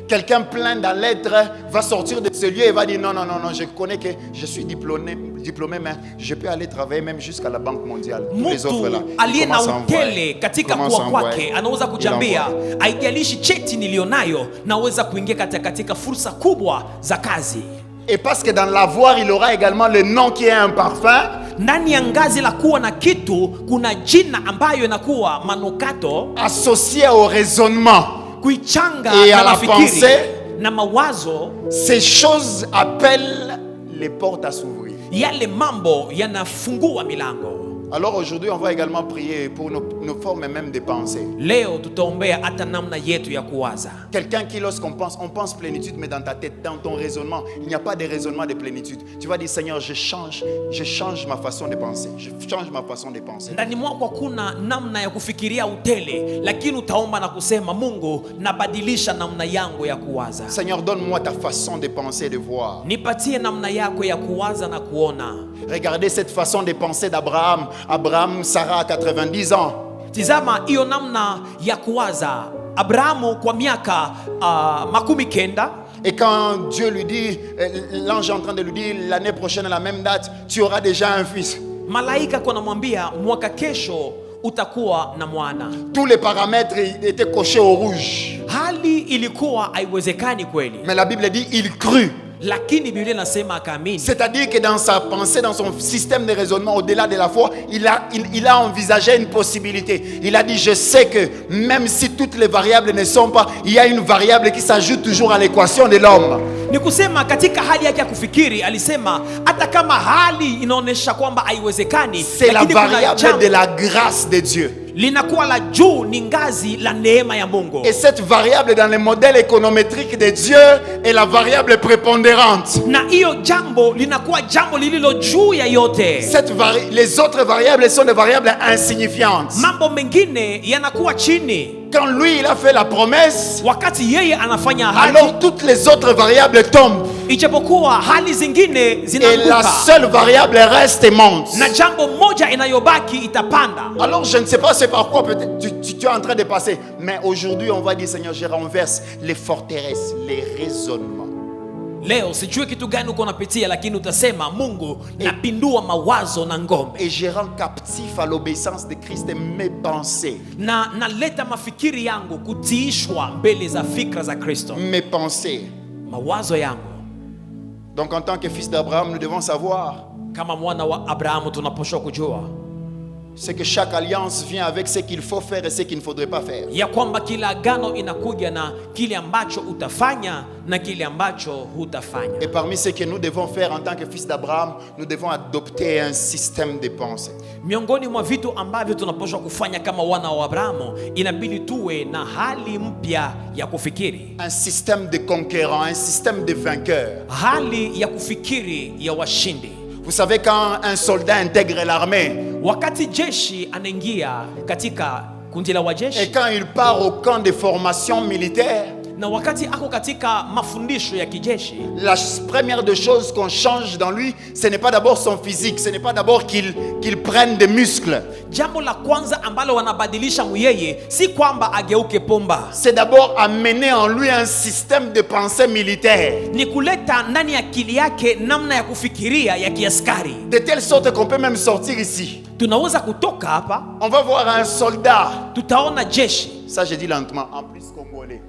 quelqu'un plein dans l'être va sortir de ce lieu et va dire non, je connais que je suis diplômé, mais je peux aller travailler même jusqu'à la Banque mondiale. Tous les offres là. Et parce que dans l'avoir, il aura également le nom qui est un parfum. Ndani ya ngazi la kuwa na kitu kuna jina ambayo inakuwa manukato associé au raisonnement kuichanga et na à la mafikiri pensée. na mawazo. Ces choses appellent les portes à s'ouvrir. Yale mambo yanafungua milango. Alors aujourd'hui, on va également prier pour nos formes même de pensée. Leo tutaombea hata namna yetu ya kuwaza. Quelqu'un qui, lorsqu'on pense, on pense plénitude, mais dans ta tête, dans ton raisonnement, il n'y a pas de raisonnement de plénitude. Tu vas dire, Seigneur, je change ma façon de penser. Je change ma façon de penser. Ndani mwako kuna namna ya kufikiria utele, lakini utaomba na kusema, Mungu, nabadilisha namna yangu ya kuwaza. Seigneur, donne-moi ta façon de penser, de voir. Nipatie namna yako ya kuwaza na kuona. Regardez cette façon de penser d'Abraham. Abraham, Sarah, 90 ans. Tizama hiyo namna ya kuwaza. Abrahamu kwa miaka 90. Et quand Dieu lui dit, l'ange est en train de lui dire, l'année prochaine à la même date, tu auras déjà un fils. Malaika kwa namwambia mwaka kesho utakuwa na mwana. Tous les paramètres étaient cochés au rouge. Hali ilikuwa haiwezekani kweli. Mais la Bible dit, il crut. Lakini Biblia inasema akaamini. C'est-à-dire que dans sa pensée, dans son système de raisonnement, au-delà de la foi, il a envisagé une possibilité. Il a dit, je sais que même si toutes les variables ne sont pas, il y a une variable qui s'ajoute toujours à l'équation de l'homme. Ni kusema katika hali yake ya kufikiri alisema hata kama hali inaonesha kwamba haiwezekani, c'est la variable de la grâce de Dieu. Linakuwa la juu ni ngazi la neema ya Mungu. Et cette variable dans le modèle économétrique de Dieu est la variable prépondérante. Na hiyo jambo linakuwa jambo lililo juu ya yote. Les autres variables sont des variables insignifiantes. Mambo mengine yanakuwa chini. Quand lui il a fait la promesse, wakati yeye anafanya ahadi, alors toutes les autres variables tombent. Ijapokuwa hali zingine zinaanguka. Et la seule variable reste et monte. Na jambo moja inayobaki itapanda. Alors je ne sais pas c'est par quoi peut-être tu es en train de passer, mais aujourd'hui on va dire Seigneur, je renverse les forteresses, les raisonnements. Leo sijui kitu gani uko unapitia, lakini utasema Mungu, napindua mawazo na ngome. Et je rends captif à l'obéissance de Christ mes pensées. Na naleta mafikiri yangu kutiishwa mbele za fikra za Kristo. Mes pensées. Mawazo yangu. Donc en tant que fils d'Abraham, nous devons savoir, kama mwana wa Abrahamu tunapaswa kujua, c'est que chaque alliance vient avec ce qu'il faut faire et ce qu'il ne faudrait pas faire. Ya kwamba kila agano inakuja na kile ambacho utafanya na kile ambacho hutafanya. Et parmi ce que nous devons faire en tant que fils d'Abraham, nous devons adopter un système de pensée. Miongoni mwa vitu ambavyo tunapaswa kufanya kama wana wa Abrahamu, inabidi tuwe na hali mpya ya kufikiri. Un système de conquérant, un système de vainqueur. Hali ya kufikiri ya washindi. Vous savez, quand un soldat intègre l'armée, wakati jeshi anaingia katika kundi la wajeshi, et quand il part au camp de formation militaire, na wakati ako katika mafundisho ya kijeshi, la première des choses qu'on change dans lui, ce n'est pas d'abord son physique, ce n'est pas d'abord qu'il prenne des muscles. Jambo la kwanza ambalo wanabadilisha muyeye si kwamba ageuke pomba. C'est d'abord amener en lui un système de pensée militaire. Ni kuleta ndani ya akili yake namna ya kufikiria ya kiaskari. De telle sorte qu'on peut même sortir ici. Tunaweza kutoka hapa. On va voir un soldat. Tutaona jeshi. Ça je dis lentement, en plus congolais.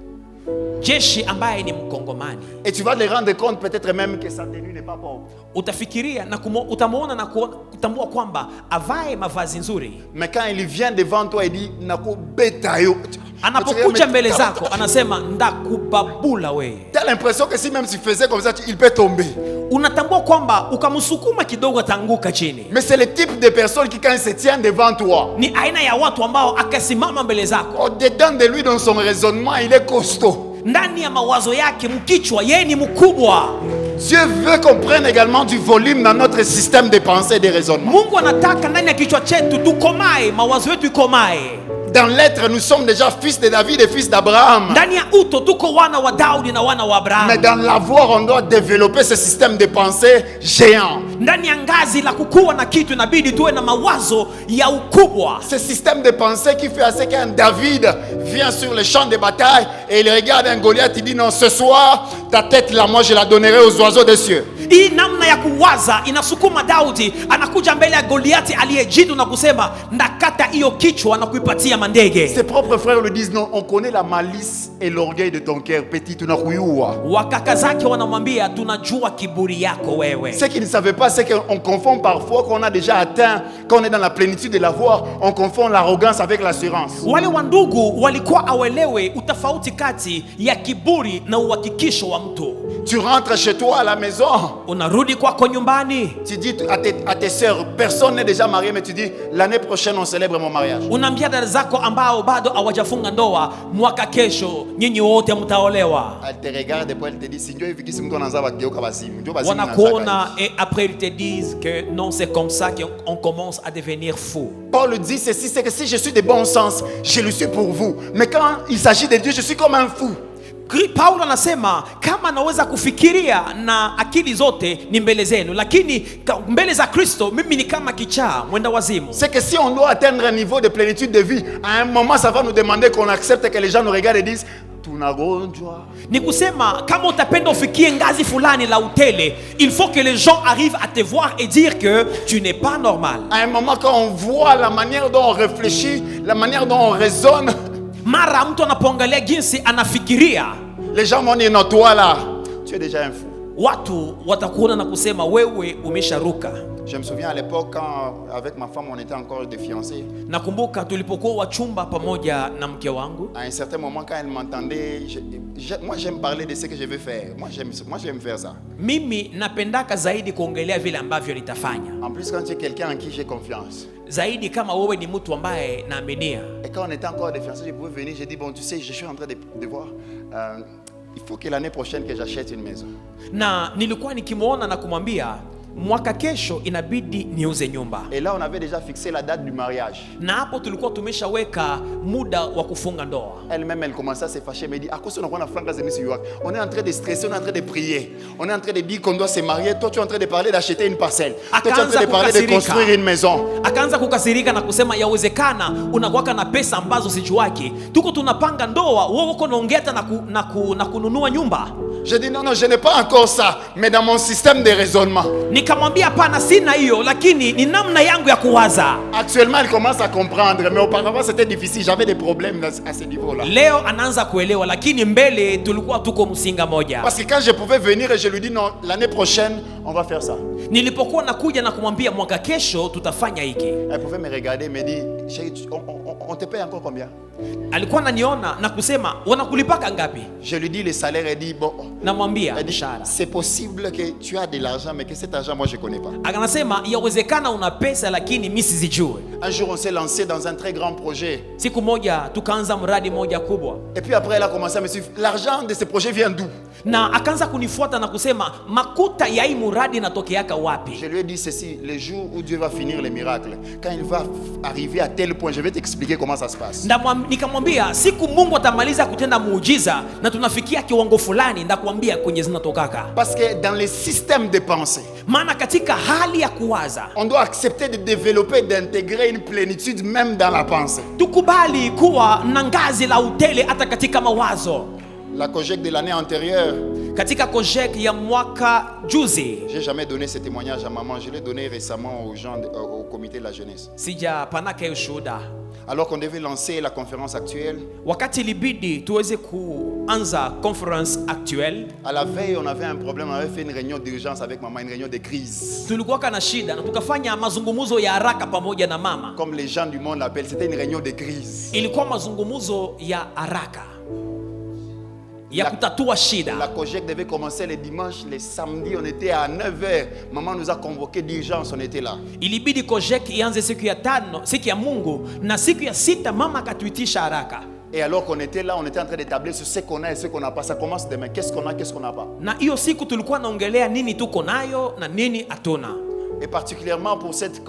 Jeshi ambaye ni mkongomani. Et tu vas te rendre compte peut-être même que sa tenue n'est pas pauvre. Utafikiria na utamuona na kutambua kwamba avae mavazi nzuri. Mais quand il vient devant toi il dit nakubeta yo. Anapokuja mbele zako anasema ndakubabula we. Tu as l'impression que si même tu faisais comme ça il peut tomber. Unatambua kwamba ukamsukuma kidogo atanguka chini. Mais c'est le type de personne qui quand il se tient devant toi, ni aina ya watu ambao akasimama mbele zako, au-dedans de lui dans son raisonnement il est costaud. Ndani ya mawazo yake mkichwa yeye ni mkubwa. Dieu veut qu'on prenne également du volume dans notre système de pensée et de raisonnement. Mungu anataka ndani ya kichwa chetu tukomae, mawazo yetu ikomae. Dans l'être, nous sommes déjà fils de David et fils d'Abraham. Mais dans l'avoir, on doit développer ce système de pensée géant. Ce système de pensée qui fait à ce qu'un David vient sur le champ de bataille et il regarde un Goliath, il dit non, ce soir, ta tête là, moi je la donnerai aux oiseaux des cieux. Hii namna ya kuwaza inasukuma Daudi anakuja mbele ya Goliati aliyejitu na kusema ndakata hiyo kichwa na kuipatia mandege. Ses propres frères lui disent non, on connaît la malice et l'orgueil de ton cœur, petit tunakuyua. Wakaka zake wanamwambia tunajua kiburi yako wewe. Ce qu'ils ne savaient pas, c'est qu'on confond parfois qu'on a déjà atteint, quand on est dans la plénitude de l'avoir, on confond l'arrogance avec l'assurance. Wale wandugu walikuwa awelewe utafauti kati ya kiburi na uhakikisho wa mtu. Tu rentres chez toi à la maison. Unarudi kwako nyumbani. Tu dis à tes sœurs, personne n'est déjà marié, mais tu dis l'année prochaine on célèbre mon mariage. Unaambia dada zako ambao bado hawajafunga ndoa, mwaka kesho nyinyi wote mtaolewa. Elle te regarde et puis elle te dit si Dieu veut que on va geuka basimu. Wanakuona et après ils te disent que non, c'est comme ça qu'on commence à devenir fou. Paul dit ceci, c'est que si je suis de bon sens, je le suis pour vous. Mais quand il s'agit de Dieu, je suis comme un fou. Paulo anasema kama naweza kufikiria na akili zote ni mbele zenu, lakini mbele za Kristo mimi ni kama kichaa mwenda wazimu. C'est que si on doit atteindre un niveau de plénitude de vie, à un moment ça va nous demander qu'on accepte que les gens nous regardent et disent tunagonjwa. Ni kusema kama utapenda ufikie ngazi fulani la utele, il faut que les gens arrivent à te voir et dire que tu n'es pas normal. À un moment quand on voit la manière dont on réfléchit, la manière dont on raisonne, mara mtu anapoangalia jinsi anafikiria, les gens vont dire non, toi là, tu es déjà un fou. Watu watakuona na kusema wewe umesharuka. Je me souviens à l'époque quand avec ma femme on était encore des fiancés. Nakumbuka tulipokuwa wachumba pamoja na mke wangu. À un certain moment quand elle m'entendait, moi j'aime parler de ce que je veux faire. Moi j'aime faire ça. Mimi napendaka zaidi kuongelea vile ambavyo nitafanya. En plus quand tu es quelqu'un en qui j'ai confiance. Zaidi kama wewe ni mtu ambaye naaminia. Et quand on était encore des fiancés, je pouvais venir, j'ai dit bon tu sais, je suis en train de voir il faut que l'année prochaine que j'achète une maison. Na nilikuwa nikimuona na kumwambia mwaka kesho inabidi niuze nyumba. Et là on avait déjà fixé la date du mariage. Na hapo tulikuwa tumeshaweka muda wa kufunga ndoa. Elle-même elle commençait à se fâcher, elle me dit à cause on a francs de Miss York. On est en train de stresser, on est en train de prier. On est en train de dire qu'on doit se marier. Toi tu es en train de parler d'acheter une parcelle. Toi tu es en train de parler de construire une maison. Akaanza kukasirika na kusema yawezekana unakuwa na pesa ambazo sijuaki. Tuko tunapanga ndoa, wewe uko naongea na kununua nyumba. Je dis non, je n'ai pas encore ça, mais dans mon système de raisonnement. Nikamwambia pana sina hiyo, lakini ni namna yangu ya kuwaza. Actuellement, elle commence à comprendre, mais auparavant c'était difficile, j'avais des problèmes à ce niveau-là. Leo anaanza kuelewa, lakini mbele tulikuwa tuko msinga moja. Parce que quand je pouvais venir et je lui dis non, l'année prochaine, on va faire ça. Nilipokuwa nakuja na kumwambia mwaka kesho tutafanya hiki. Elle pouvait me regarder, me dire, on te paye encore combien? Alikuwa ananiona na kusema wanakulipaka ngapi? Je lui dis le salaire, elle dit bon. Namwambia c'est possible que tu as de l'argent mais que cet argent moi je connais pas. Akanasema yawezekana una pesa lakini mimi sizijui. Un jour on s'est lancé dans un très grand projet. Siku moja tukaanza mradi moja kubwa. Et puis après elle a commencé à me suivre. L'argent de ce projet vient d'où? Na akaanza kunifuata na kusema makuta ya hii mradi natokeaka wapi? Je lui ai dit ceci, le jour où Dieu va finir les miracles, quand il va arriver à tel point, je vais t'expliquer comment ça se passe. Nikamwambia siku Mungu atamaliza kutenda muujiza na tunafikia kiwango fulani ndakwambia kwenye zinatokaka. Parce que dans les systèmes de pensée, maana katika hali ya kuwaza, on doit accepter de développer, d'intégrer une plénitude même dans la pensée. Tukubali kuwa na ngazi la utele hata katika mawazo. La COGEC de l'année antérieure, katika COGEC ya mwaka juzi, j'ai jamais donné ce témoignage à maman, je l'ai donné récemment aux gens au comité de la jeunesse. Sija panaka ushuhuda. Alors qu'on devait lancer la conférence actuelle, wakati libidi tuweze kuanza conference actuelle, à la veille on avait un problème, on avait fait une réunion d'urgence avec maman, une réunion de crise. Tulikuwa kana shida na tukafanya mazungumzo ya haraka pamoja na mama. Comme les gens du monde l'appellent, c'était une réunion de crise. Ilikuwa mazungumzo ya haraka ya kutatua shida. La COGEC devait commencer le dimanche, le samedi on était à 9h. Maman nous a convoqué d'urgence, on était là. Ilibidi COGEC ianze siku ya tano, siku ya Mungu, na siku ya sita mama akatuitisha haraka. Et alors qu'on était là, on était en train d'établir sur ce qu'on a et ce qu'on n'a pas. Ça commence demain. Qu'est-ce qu'on a, qu'est-ce qu'on n'a pas. Na hiyo siku tulikuwa naongelea nini tuko nayo na nini hatuna. Et particulièrement pour cette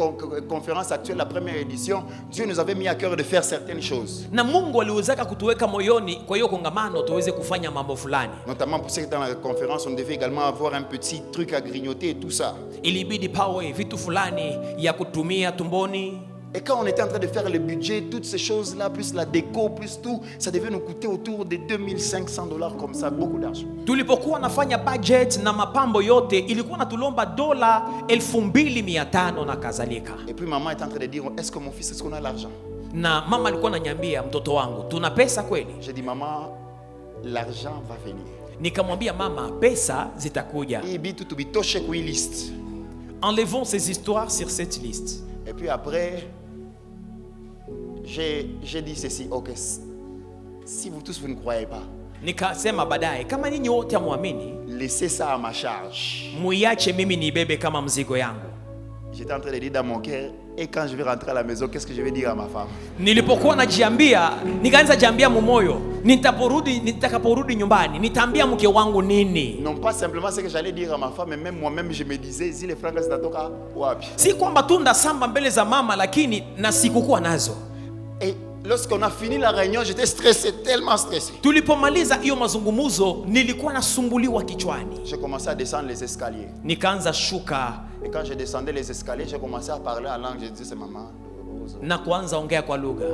conférence actuelle, la première édition, Dieu nous avait mis à cœur de faire certaines choses. Na Mungu aliwezaka kutuweka moyoni kwa hiyo kongamano tuweze kufanya mambo fulani. Notamment pour ce qui est dans la conférence, on devait également avoir un petit truc à grignoter et tout ça. Ilibidi pawe vitu fulani ya kutumia tumboni. Et quand on était en train de faire le budget, toutes ces choses-là, plus la déco, plus tout, ça devait nous coûter autour de $2500 comme ça, beaucoup d'argent. Tulipokuwa nafanya budget na mapambo yote ilikuwa natulomba $2500 na kadhalika. Et puis maman est en train de dire, est-ce que mon fils, est-ce qu'on a l'argent? Na mama alikuwa ananiambia, mtoto wangu, tuna pesa kweli? J'ai dit, maman, l'argent va venir. Nikamwambia mama, pesa zitakuja. Enlevons ces histoires sur cette liste. Et puis après, j'ai dit ceci, ok, si vous tous vous ne croyez pas, nikasema baadaye, kama ninyi wote hamwamini, laissez ça à ma charge. Muiache mimi nibebe kama mzigo yangu. J'étais en train de dire dans mon cœur, et quand je vais rentrer à la maison, qu'est-ce que je vais dire à ma femme? Nilipokuwa najiambia, nikaanza jiambia mumoyo, nitakaporudi nyumbani, nitaambia mke wangu nini? Non pas simplement ce que j'allais dire à ma femme, mais même moi-même je me disais, si les francs zinatoka wapi? Si kwamba tu ndasamba mbele za mama, lakini na sikukuwa nazo. Et lorsqu'on a fini la réunion, j'étais stressé, tellement stressé. Tulipomaliza hiyo mazungumzo, nilikuwa nasumbuliwa kichwani. J'ai commencé à descendre les escaliers. Nikaanza shuka. Et quand je descendais les escaliers, j'ai commencé à parler en langue. Je disais, c'est maman. Na kuanza ongea kwa lugha.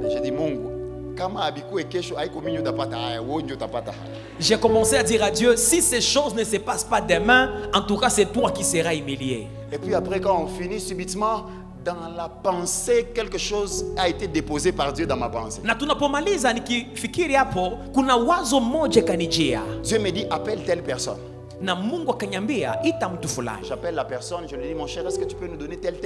J'ai dit, Mungu, kama abiku ekesho haiko minyo utapata haya, wewe ndio utapata haya. J'ai commencé à dire à Dieu, si ces choses ne se passent pas demain, en tout cas c'est toi qui seras humilié. Et puis après quand on finit subitement, dans la pensée, quelque chose a été déposé par Dieu dans ma pensée. Na tunapomaliza nikifikiri hapo, kuna wazo moja kanijia. Dieu me dit, appelle telle personne. Na Mungu akaniambia ita mtu fulani. J'appelle la personne, je lui dis, mon cher, est-ce que tu peux nous donner telle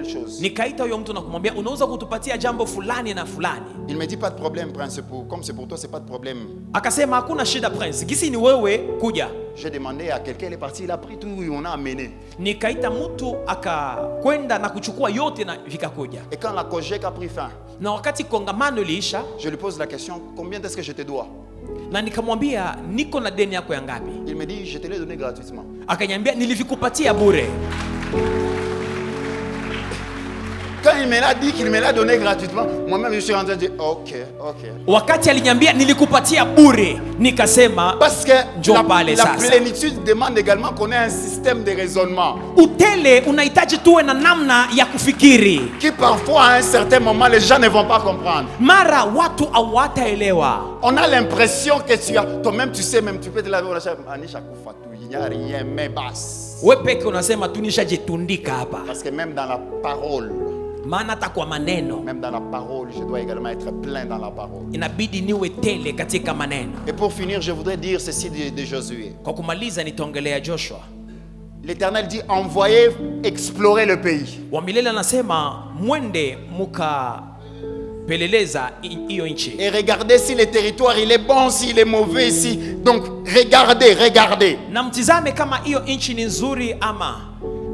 chose? Nikaita huyo mtu na kumwambia, unaweza kutupatia jambo fulani na fulani? Il me dit, pas de problème, prince, comme c'est pour toi, c'est pas de problème. Akasema hakuna shida prince, gisi ni wewe kuja. J'ai demandé à quelqu'un, il est parti, il a pris tout, on a amené. Nikaita mtu akakwenda na kuchukua yote na vikakuja. Et quand la COGEC a pris fin, na wakati kongamano liisha, je lui pose la question, combien est-ce que je te dois? Na nikamwambia niko na deni yako ya ngapi? Il me dit, je te l'ai donné gratuitement. Akaniambia nilivikupatia bure. Quand il me l'a dit qu'il me l'a donné gratuitement, moi-même je suis en train de dire ok. Wakati aliniambia nilikupatia bure, nikasema parce que la sasa. Plénitude demande également qu'on ait un système de raisonnement. Utele unahitaji tuwe na namna ya kufikiri. Qui parfois à un certain moment les gens ne vont pas comprendre. Mara watu hawataelewa. On a l'impression que toi-même tu sais, même tu peux te laver anisha kufa tu, il n'y a rien mais basse. Wewe peke unasema tu nishajitundika hapa. Parce que même dans la parole, maana hata kwa maneno, même dans la parole, je dois également être plein dans la parole. Inabidi niwe tele katika maneno. Et pour finir, je voudrais dire ceci de Josué. Kwa kumaliza nitaongelea Joshua. L'Éternel dit, envoyez explorer le pays. Wa milele anasema mwende muka peleleza hiyo nchi. Et regardez si le territoire il est bon, s'il est mauvais ici. Donc regardez. Na mtizame kama hiyo nchi ni nzuri ama.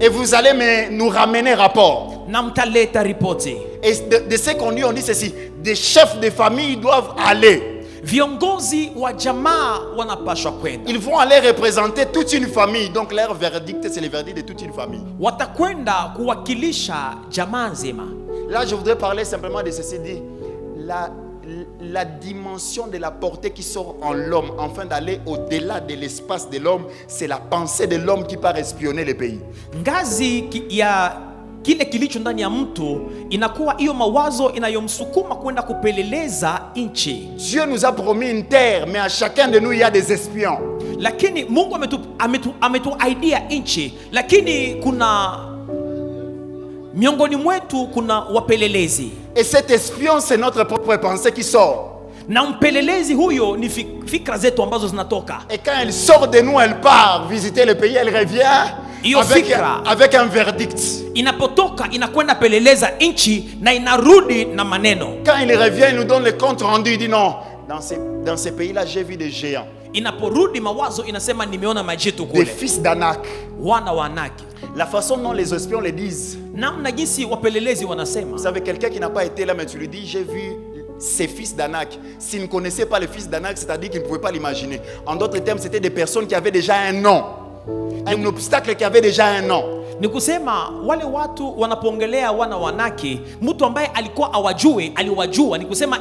Et vous allez nous ramener rapport. Na mtaleta ripoti. Et de ce qu'on dit, on dit ceci. Des chefs de famille doivent aller. Viongozi wa jamaa wanapaswa kwenda. Ils vont aller représenter toute une famille. Donc leur verdict, c'est le verdict de toute une famille. Watakwenda kuwakilisha jamaa nzima. Là, je voudrais parler simplement de ceci dit. La dimension de la portée qui sort en l'homme, afin d'aller au-delà de l'espace de l'homme, c'est la pensée de l'homme qui part espionner les pays. Ngazi ya kile kilicho ndani ya mtu inakuwa hiyo mawazo inayomsukuma kwenda kupeleleza nchi. Dieu nous a promis une terre, mais à chacun de nous il y a des espions. Lakini Mungu ametuaidia nchi, lakini kuna miongoni mwetu kuna wapelelezi. Et cet espion, c'est notre propre pensée qui sort. Na mpelelezi huyo ni fikra zetu ambazo zinatoka. Et quand elle sort de nous, elle part visiter le pays, elle revient avec un verdict. Inapotoka inakwenda peleleza nchi na inarudi na maneno. Quand il revient, il nous donne le compte rendu, il dit non, dans ces pays-là, j'ai vu des géants. Inaporudi mawazo inasema nimeona majitu kule. Des fils d'Anak. Wana wa Anaki. La façon dont les espions le disent. Namna jinsi wapelelezi wanasema. Vous savez, quelqu'un qui n'a pas été là, mais tu lui dis, j'ai vu ces fils d'Anak. S'il ne connaissait pas les fils d'Anak, c'est-à-dire qu'il ne pouvait pas l'imaginer. En d'autres termes, c'était des personnes qui avaient déjà un nom. Un obstacle qui avait déjà un nom. Ni kusema wale watu wanapoongelea wana wa Anaki, mtu ambaye alikuwa awajue, aliwajua. Ni kusema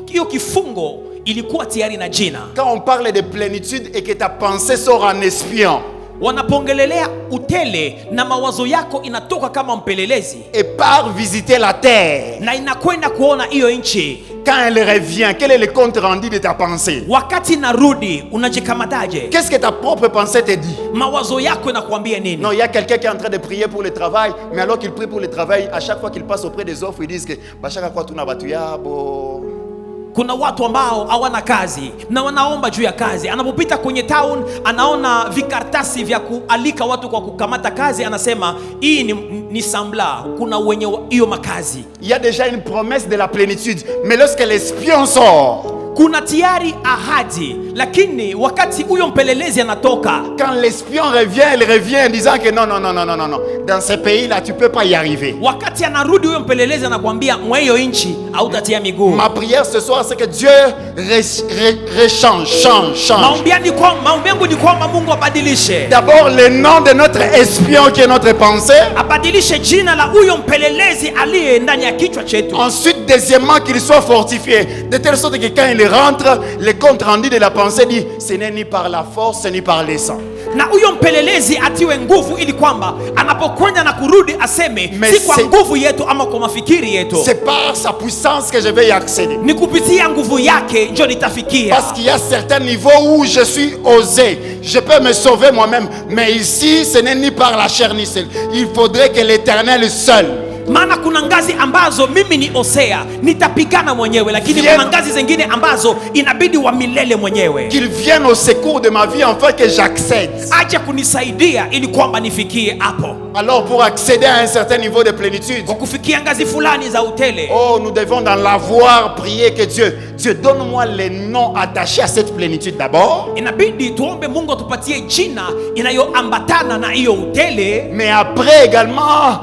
hiyo kifungo ilikuwa tayari na jina. Quand on parle de plénitude et que ta pensée sort en espion. wanapongelelea utele na mawazo yako inatoka kama mpelelezi et part visiter la terre. na inakwenda kuona hiyo nchi. Quand elle revient, quel est le compte rendu de ta pensée? Wakati narudi unajikamataje? Qu'est-ce que ta propre pensée te dit? Mawazo yako inakuambia nini? Non, il y a quelqu'un qui est en train de prier pour le travail, mais alors qu'il prie pour le travail, à chaque fois qu'il passe auprès des offres, ils disent que chaque fois tu n'as pas tu bo. Kuna watu ambao hawana kazi na wanaomba juu ya kazi. Anapopita kwenye town anaona vikartasi vya kualika watu kwa kukamata kazi, anasema hii ni sambla, kuna wenye hiyo makazi. Il y a déjà une promesse de la plénitude, mais lorsque l'espion sort, kuna tayari ahadi, lakini wakati huyo mpelelezi anatoka, quand l'espion revient, il revient en disant que non, dans ce pays-là, tu peux pas y arriver. Wakati anarudi huyo mpelelezi anakuambia mwa hiyo nchi hautatia miguu. Ma prière ce soir, c'est que Dieu change. Maombi yangu ni kwamba Mungu abadilishe. D'abord le nom de notre espion qui est notre pensée. Abadilishe jina la huyo mpelelezi aliye ndani ya kichwa chetu. Ensuite, deuxièmement, qu'il soit fortifié, de telle sorte que quand il rentre, le compte rendu de la pensée dit, ce n'est ni par la force ni par le sang. Na huyo mpelelezi atiwe nguvu ili kwamba anapokwenda na kurudi aseme si kwa nguvu yetu ama kwa mafikiri yetu. C'est par sa puissance que je vais y accéder. Ni kupitia nguvu yake ndio nitafikia. Parce qu'il y a certains niveaux où je suis osé, je peux me sauver moi-même, mais ici ce n'est ni par la chair ni celle. Il faudrait que l'Éternel seul. Maana kuna ngazi ambazo mimi ni osea nitapigana mwenyewe, lakini kuna ngazi zingine ambazo inabidi wa milele mwenyewe. Qu'il vienne au secours de ma vie afin que j'accède. Aje kunisaidia ili kwamba nifikie hapo. Alors pour accéder à un certain niveau de plénitude, kwa kufikia ngazi fulani za utele, nous devons dans l'avoir prier que Dieu donne-moi les noms attachés à cette plénitude d'abord. Inabidi tuombe Mungu atupatie jina inayoambatana na hiyo utele, mais après également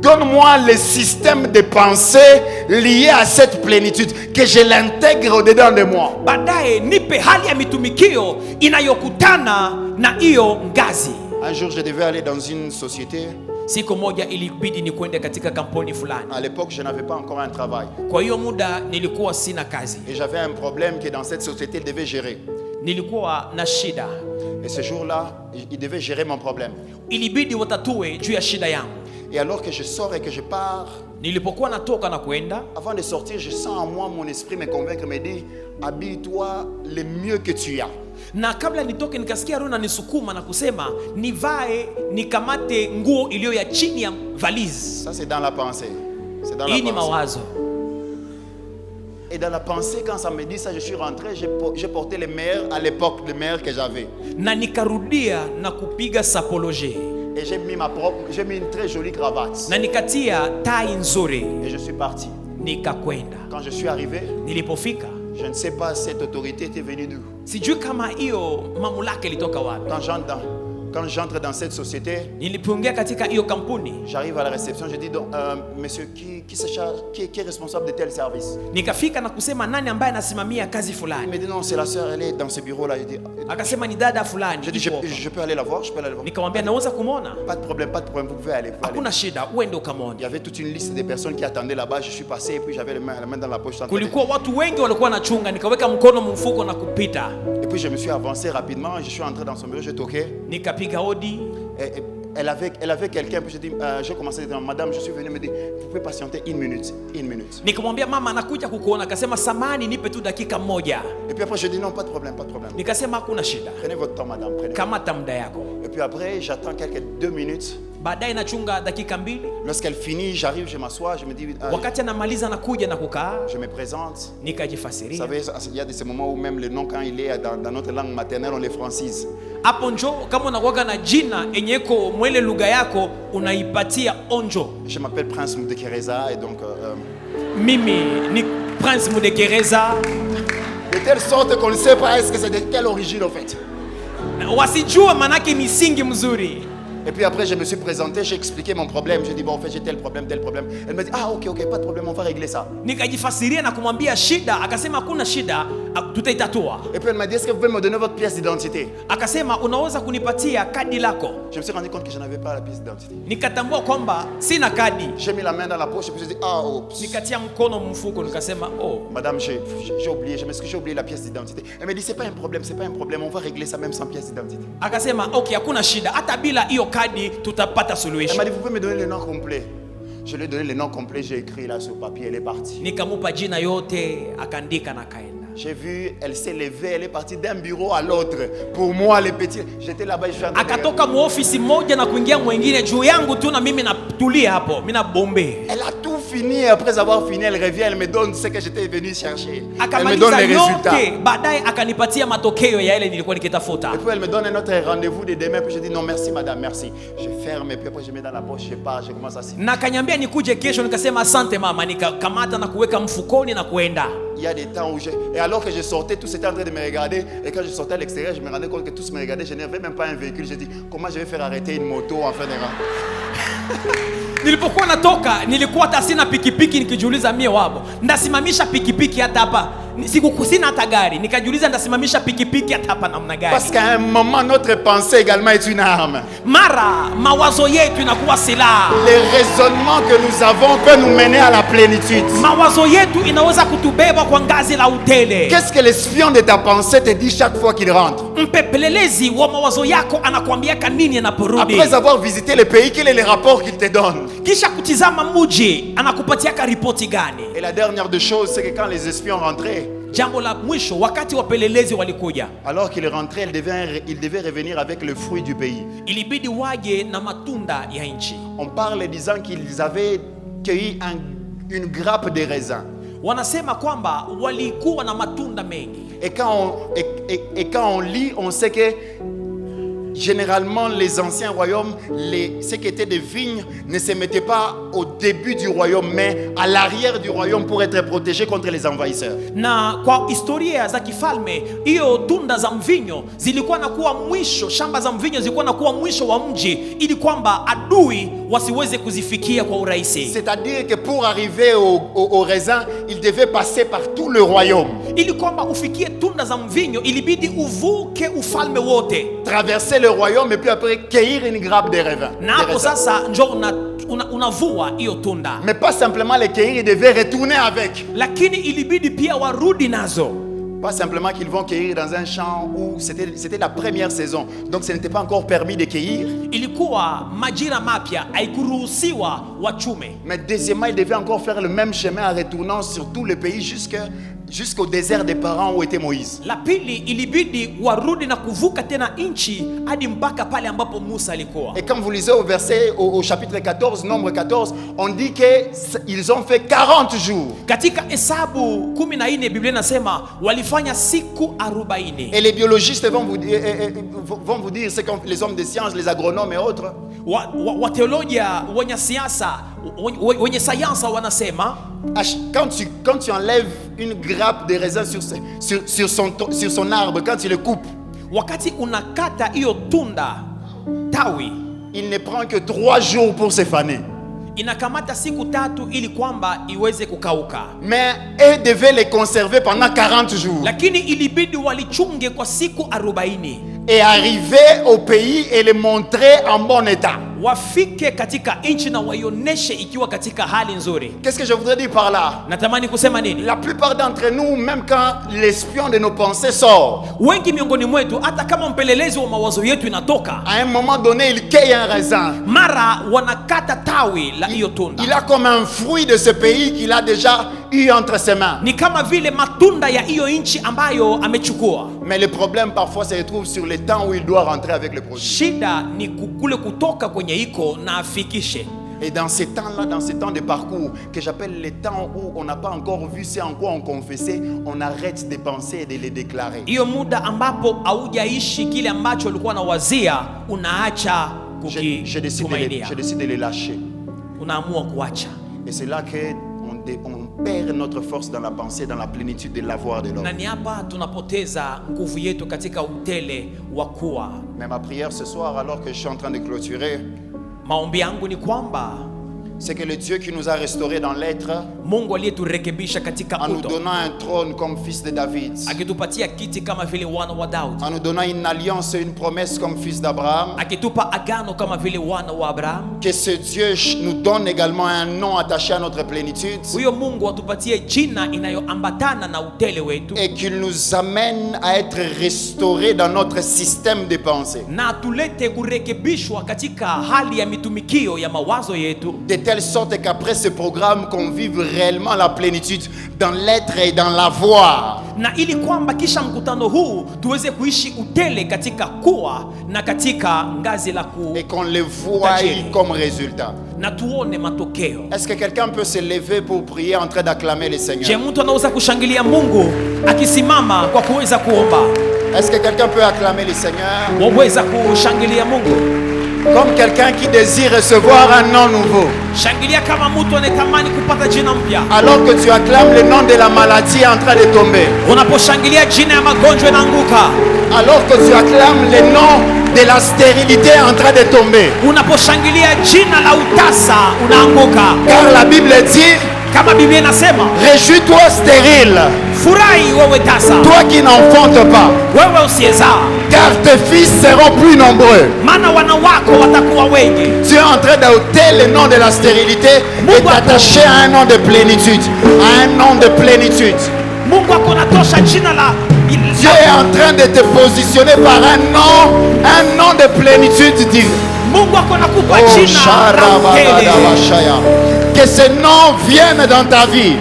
donne-moi le système de pensée lié à cette plénitude, que je l'intègre au-dedans de moi. Baadaye nipe hali ya mitumikio inayokutana na hiyo ngazi. Un jour je devais aller dans une société. Siku moja ilibidi ni kwende katika kampuni fulani. À l'époque, je n'avais pas encore un travail. Kwa hiyo muda nilikuwa sina kazi. Et j'avais un problème que dans cette société il devait gérer. Nilikuwa na shida. Et ce jour-là, il devait gérer mon problème. Ilibidi watatue juu ya shida yangu. Et alors que je sors et que je pars, nilipokuwa natoka na kwenda, avant de sortir, je sens en moi mon esprit me convaincre, me dit, habille-toi le mieux que tu as. Na kabla nitoke nikasikia roho inanisukuma na kusema nivae nikamate nguo iliyo ya chini ya valise. Ça c'est dans la pensée. C'est dans la pensée. Mawazo. Et dans la pensée, quand ça me dit ça, je suis rentré, j'ai porté les meilleurs à l'époque, les meilleurs que j'avais. Na nikarudia na kupiga sapologie. Et j'ai mis une très jolie cravate. Na nikatia tai nzuri. Et je suis parti. Nikakwenda. Quand je suis arrivé, nilipofika, je ne sais pas cette autorité était venue d'où. Sijui kama hiyo mamlaka ilitoka wapi. Quand j'entre dans cette société, nilipoingia katika hiyo kampuni, j'arrive à la réception, je dis donc monsieur qui est responsable de tel service. Nikafika na kusema nani ambaye anasimamia kazi fulani. Il me dit non, c'est la sœur, elle est dans ce bureau là. Akasema ni dada fulani. Je dis je peux aller la voir, je peux aller la voir. Nikamwambia naweza kumuona? Pas de problème, vous pouvez aller. Hakuna shida, uende ukamwone. Il y avait toute une liste de personnes qui attendaient là-bas, je suis passé et puis j'avais la main dans la poche. Kulikuwa watu wengi walikuwa wanachunga, nikaweka mkono mfuko na kupita. Et puis je me suis avancé rapidement, je suis entré dans son bureau, j'ai toqué. Nikapiga hodi. Elle avait quelqu'un, puis j'ai commencé à dire, madame, je suis venu, me dire, vous pouvez patienter une minute. Nikamwambia mama anakuja kukuona, akasema samani nipe tu dakika moja. Et puis après je dis non, pas de problème. Nikasema hakuna shida. Prenez votre temps madame, prenez. Kamata muda yako. Et puis après j'attends quelques 2 minutes. Baadaye nachunga dakika 2. Lorsqu'elle finit, j'arrive, je m'assois, je me dis wakati anamaliza nakuja na kukaa, je me présente. Nikajifasiria. Vous savez, il y a ces moments où même le nom quand il est dans notre langue maternelle on les francise. Hapo njo kama unakuwa na jina enyeko mwele lugha yako unaipatia onjo. Je m'appelle Prince Mudekereza et donc mimi ni Prince Mudekereza. De telle sorte qu'on ne sait pas est-ce que c'est de quelle origine en fait. Wasijua manake misingi mzuri. Et puis après, je me suis présenté, j'ai expliqué mon problème. J'ai dit, bon, en fait, j'ai tel problème, tel problème. Elle m'a dit, ah, ok, pas de problème, on va régler ça. Nikajifasiria na kumwambia shida, akasema hakuna shida, tutaitatua. Et puis elle m'a dit, est-ce que vous pouvez me donner votre pièce d'identité? Akasema unaweza kunipatia kadi lako. Je me suis rendu compte que je n'avais pas la pièce d'identité. Nikatambua kwamba sina kadi. J'ai mis la main dans la poche et puis j'ai dit, ah, oups. Nikatia mkono mfuko nikasema, oh. Madame, j'ai oublié, je m'excuse, j'ai oublié la pièce d'identité. Elle m'a dit, c'est pas un problème, on va régler ça même sans pièce d'identité. Akasema, ok, hakuna shida, hata bila hiyo kadi tutapata solution. Elle m'a dit, vous pouvez me donner le nom complet? Je lui ai donné le nom complet, j'ai écrit là sur papier, elle est partie. Nikamupa jina yote, akaandika na kaenda. J'ai vu, elle s'est levée, elle est partie d'un bureau à l'autre. Pour moi, les petits, j'étais là-bas, je suis en train de... Akatoka mu office moja na kuingia mwingine juu yangu tu na mimi natulia hapo, mimi na bombe. Elle a tout fini, après avoir fini, elle revient, elle me donne ce que j'étais venu chercher. Elle me donne les résultats. Baadaye akanipatia matokeo ya yale nilikuwa nikitafuta. Et puis elle me donne un autre rendez-vous de demain, puis je dis non merci madame, merci. Je ferme et puis après je mets dans la poche, je pars, je commence à signer. Na kanyambia nikuje kesho, nikasema asante mama, nikakamata na kuweka mfukoni na kuenda. Il y a des temps où et alors que je sortais, tous étaient en train de me regarder. Et quand je sortais à l'extérieur, je me rendais compte que tous me regardaient. Je n'avais même pas un véhicule. J'ai dit, comment je vais faire arrêter une moto en fin de rang? Nilipokuwa natoka, nilikuwa hata sina pikipiki, nikijiuliza mie wabo, ndasimamisha pikipiki hata hapa. Sina hata gari, nikajiuliza ndasimamisha pikipiki hata hapa namna gani? Parce qu'à un moment, notre pensée également est une arme. Mara mawazo yetu inakuwa silaha. Les raisonnements que nous avons peuvent nous mener à la plénitude. Mawazo yetu inaweza kutubeba kwa ngazi la utele. Qu'est-ce que l'espion de ta pensée te dit chaque fois qu'il rentre? Mpelelezi wa mawazo yako anakuambia nini anaporudi? Après avoir visité le pays, quel est le rapport qu'il te donne? Kisha kutizama mji, anakupatia ripoti gani? Et la dernière des choses, c'est que quand les espions rentraient, jambo la mwisho, wakati wapelelezi walikuja, alors qu'il rentrait, il devait revenir avec le fruit du pays. Ilibidi waje na matunda ya nchi. On parle disant qu'ils avaient cueilli une grappe de raisins. Wanasema kwamba walikuwa na matunda mengi. Et quand on lit, on sait que généralement les anciens royaumes, ceux qui étaient des vignes ne se mettaient pas au début du royaume, mais à l'arrière du royaume pour être protégés contre les envahisseurs. Na kwa historia za kifalme, hiyo tunda za mvinyo zilikuwa nakuwa mwisho, shamba za mvinyo zilikuwa nakuwa mwisho wa mji, ili kwamba adui wasiweze kuzifikia kwa urahisi. C'est-à-dire que pour arriver au raisin, il devait passer par tout le royaume. Ili kwamba ufikie tunda za mvinyo, ilibidi uvuke ufalme wote, traverser le royaume et puis après cueillir une grappe de raisins. Na hapo sasa njo unavua hiyo tunda. Mais pas simplement les cueillir, ils devaient retourner avec. Lakini ilibidi pia warudi nazo. Pas simplement qu'ils vont cueillir dans un champ où c'était la première saison. Donc ce n'était pas encore permis de cueillir. Ilikuwa majira mapya, haikuruhusiwa wachume. Mais deuxièmement, ils devaient encore faire le même chemin en retournant sur tout le pays jusqu'au désert des parents où était Moïse. La pili ilibidi warudi na kuvuka tena nchi hadi mpaka pale ambapo Musa alikuwa. Et quand vous lisez au chapitre 14, nombre 14, on dit qu'ils ont fait 40 jours. Katika Hesabu 14 Biblia inasema walifanya siku 40. Et les biologistes vont vous dire, c'est comme les hommes de sciences, les agronomes et autres. Wateolojia wenye siasa, wenye sayansa wanasema quand tu enlèves une grappe de raisin sur son arbre, quand tu le coupes, wakati unakata hiyo tunda tawi, il ne prend que 3 jours pour se faner. Inakamata siku 3 ili kwamba iweze kukauka. Mais eux devaient les conserver pendant 40 jours. Lakini ilibidi walichunge kwa siku 40. Et arriver au pays et les montrer en bon état. Wafike katika nchi na waioneshe ikiwa katika hali nzuri. Qu'est-ce que je voudrais dire par là? Natamani kusema nini? La plupart d'entre nous, même quand l'espion de nos pensées sort, wengi miongoni mwetu, hata kama mpelelezi wa mawazo yetu inatoka, à un moment donné, il cueille un raisin. Mara wanakata tawi la hiyo tunda. Il a comme un fruit de ce pays qu'il a déjà eu entre ses mains. Ni kama vile matunda ya hiyo nchi ambayo amechukua. Mais le problème parfois se retrouve sur le temps où il doit rentrer avec le produit. Shida ni kule kutoka kwenye iko na afikishe. Et dans ces temps-là, dans ces temps de parcours, que j'appelle les temps où on n'a pas encore vu ce en quoi on confessait, on arrête de penser et de les déclarer. Hiyo muda ambapo haujaishi kile ambacho ulikuwa na wazia, unaacha kukitumainia. Je décide de les lâcher. Unaamua kuacha. Et c'est là que perd notre force dans la pensée, dans la plénitude de l'avoir de l'homme. Na ni hapa tunapoteza nguvu yetu katika utele wa kuwa. Mais ma prière ce soir, alors que je suis en train de clôturer, maombi yangu ni kwamba c'est que le Dieu qui nous a restaurés dans l'être, Mungu aliyeturekebisha katika en nous donnant un trône comme fils de David, akitupatia kiti kama vile wana wa Daudi, en nous donnant une alliance et une promesse comme fils d'Abraham, akitupa agano kama vile wana wa Abraham, que ce Dieu nous donne également un nom attaché à notre plénitude, huyo Mungu atupatie jina inayoambatana na utele wetu, et qu'il nous amène à être restaurés dans notre système de pensée, na tulete kurekebishwa katika hali ya mitumikio ya mawazo yetu, de telle sorte qu'après ce programme qu'on vive réellement la plénitude dans l'être et dans l'avoir, na ili kwamba kisha mkutano huu tuweze kuishi utele katika kuwa na katika ngazi la ku, et qu'on le voie comme résultat. Na tuone matokeo. Est-ce que quelqu'un peut se lever pour prier en train d'acclamer le Seigneur? Je, mtu anaweza kushangilia Mungu akisimama kwa kuweza kuomba? Est-ce que quelqu'un peut acclamer le Seigneur? Waweza kushangilia Mungu comme quelqu'un qui désire recevoir un nom nouveau. Shangilia kama mtu anatamani kupata jina mpya. Alors que tu acclames le nom de la maladie en train de tomber. Unaposhangilia jina ya magonjwa yanaanguka. Alors que tu acclames le nom de la stérilité en train de tomber. Unaposhangilia jina la utasa unaanguka. Car la Bible dit, kama Biblia inasema, réjouis-toi stérile. Furahi wewe tasa. Toi qui n'enfantes pas. Wewe usiyezaa. Car tes fils seront plus nombreux. Maana wana wako watakuwa wengi. Tu es en train d'ôter le nom de la stérilité et t'attacher à un nom de plénitude. À un nom de plénitude. Mungu akonatosha jina la. Dieu est en train de te positionner par un nom de plénitude divine. Mungu akonakupa jina la. Que ce nom vienne dans ta vie.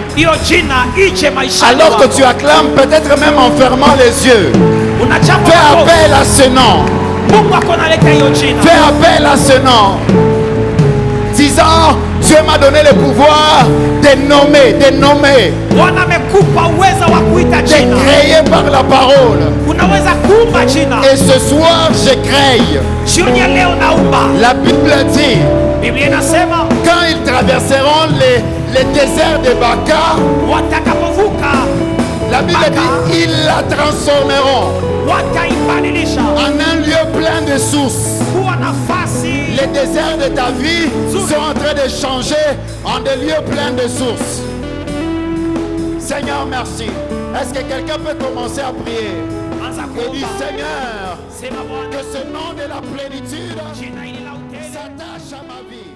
Alors que tu acclames, peut-être même en fermant les yeux. Fais appel à ce nom. Fais appel à ce nom. Disant, Dieu m'a donné le pouvoir de nommer, de créer par la parole. Et ce soir, je crée. La Bible dit, quand ils traverseront les déserts de Baka, la Bible dit, ils la transformeront en un lieu plein de sources. Les déserts de ta vie sont en train de changer en des lieux pleins de sources. Seigneur, merci. Est-ce que quelqu'un peut commencer à prier et dire, Seigneur, que ce nom de la plénitude s'attache à ma vie.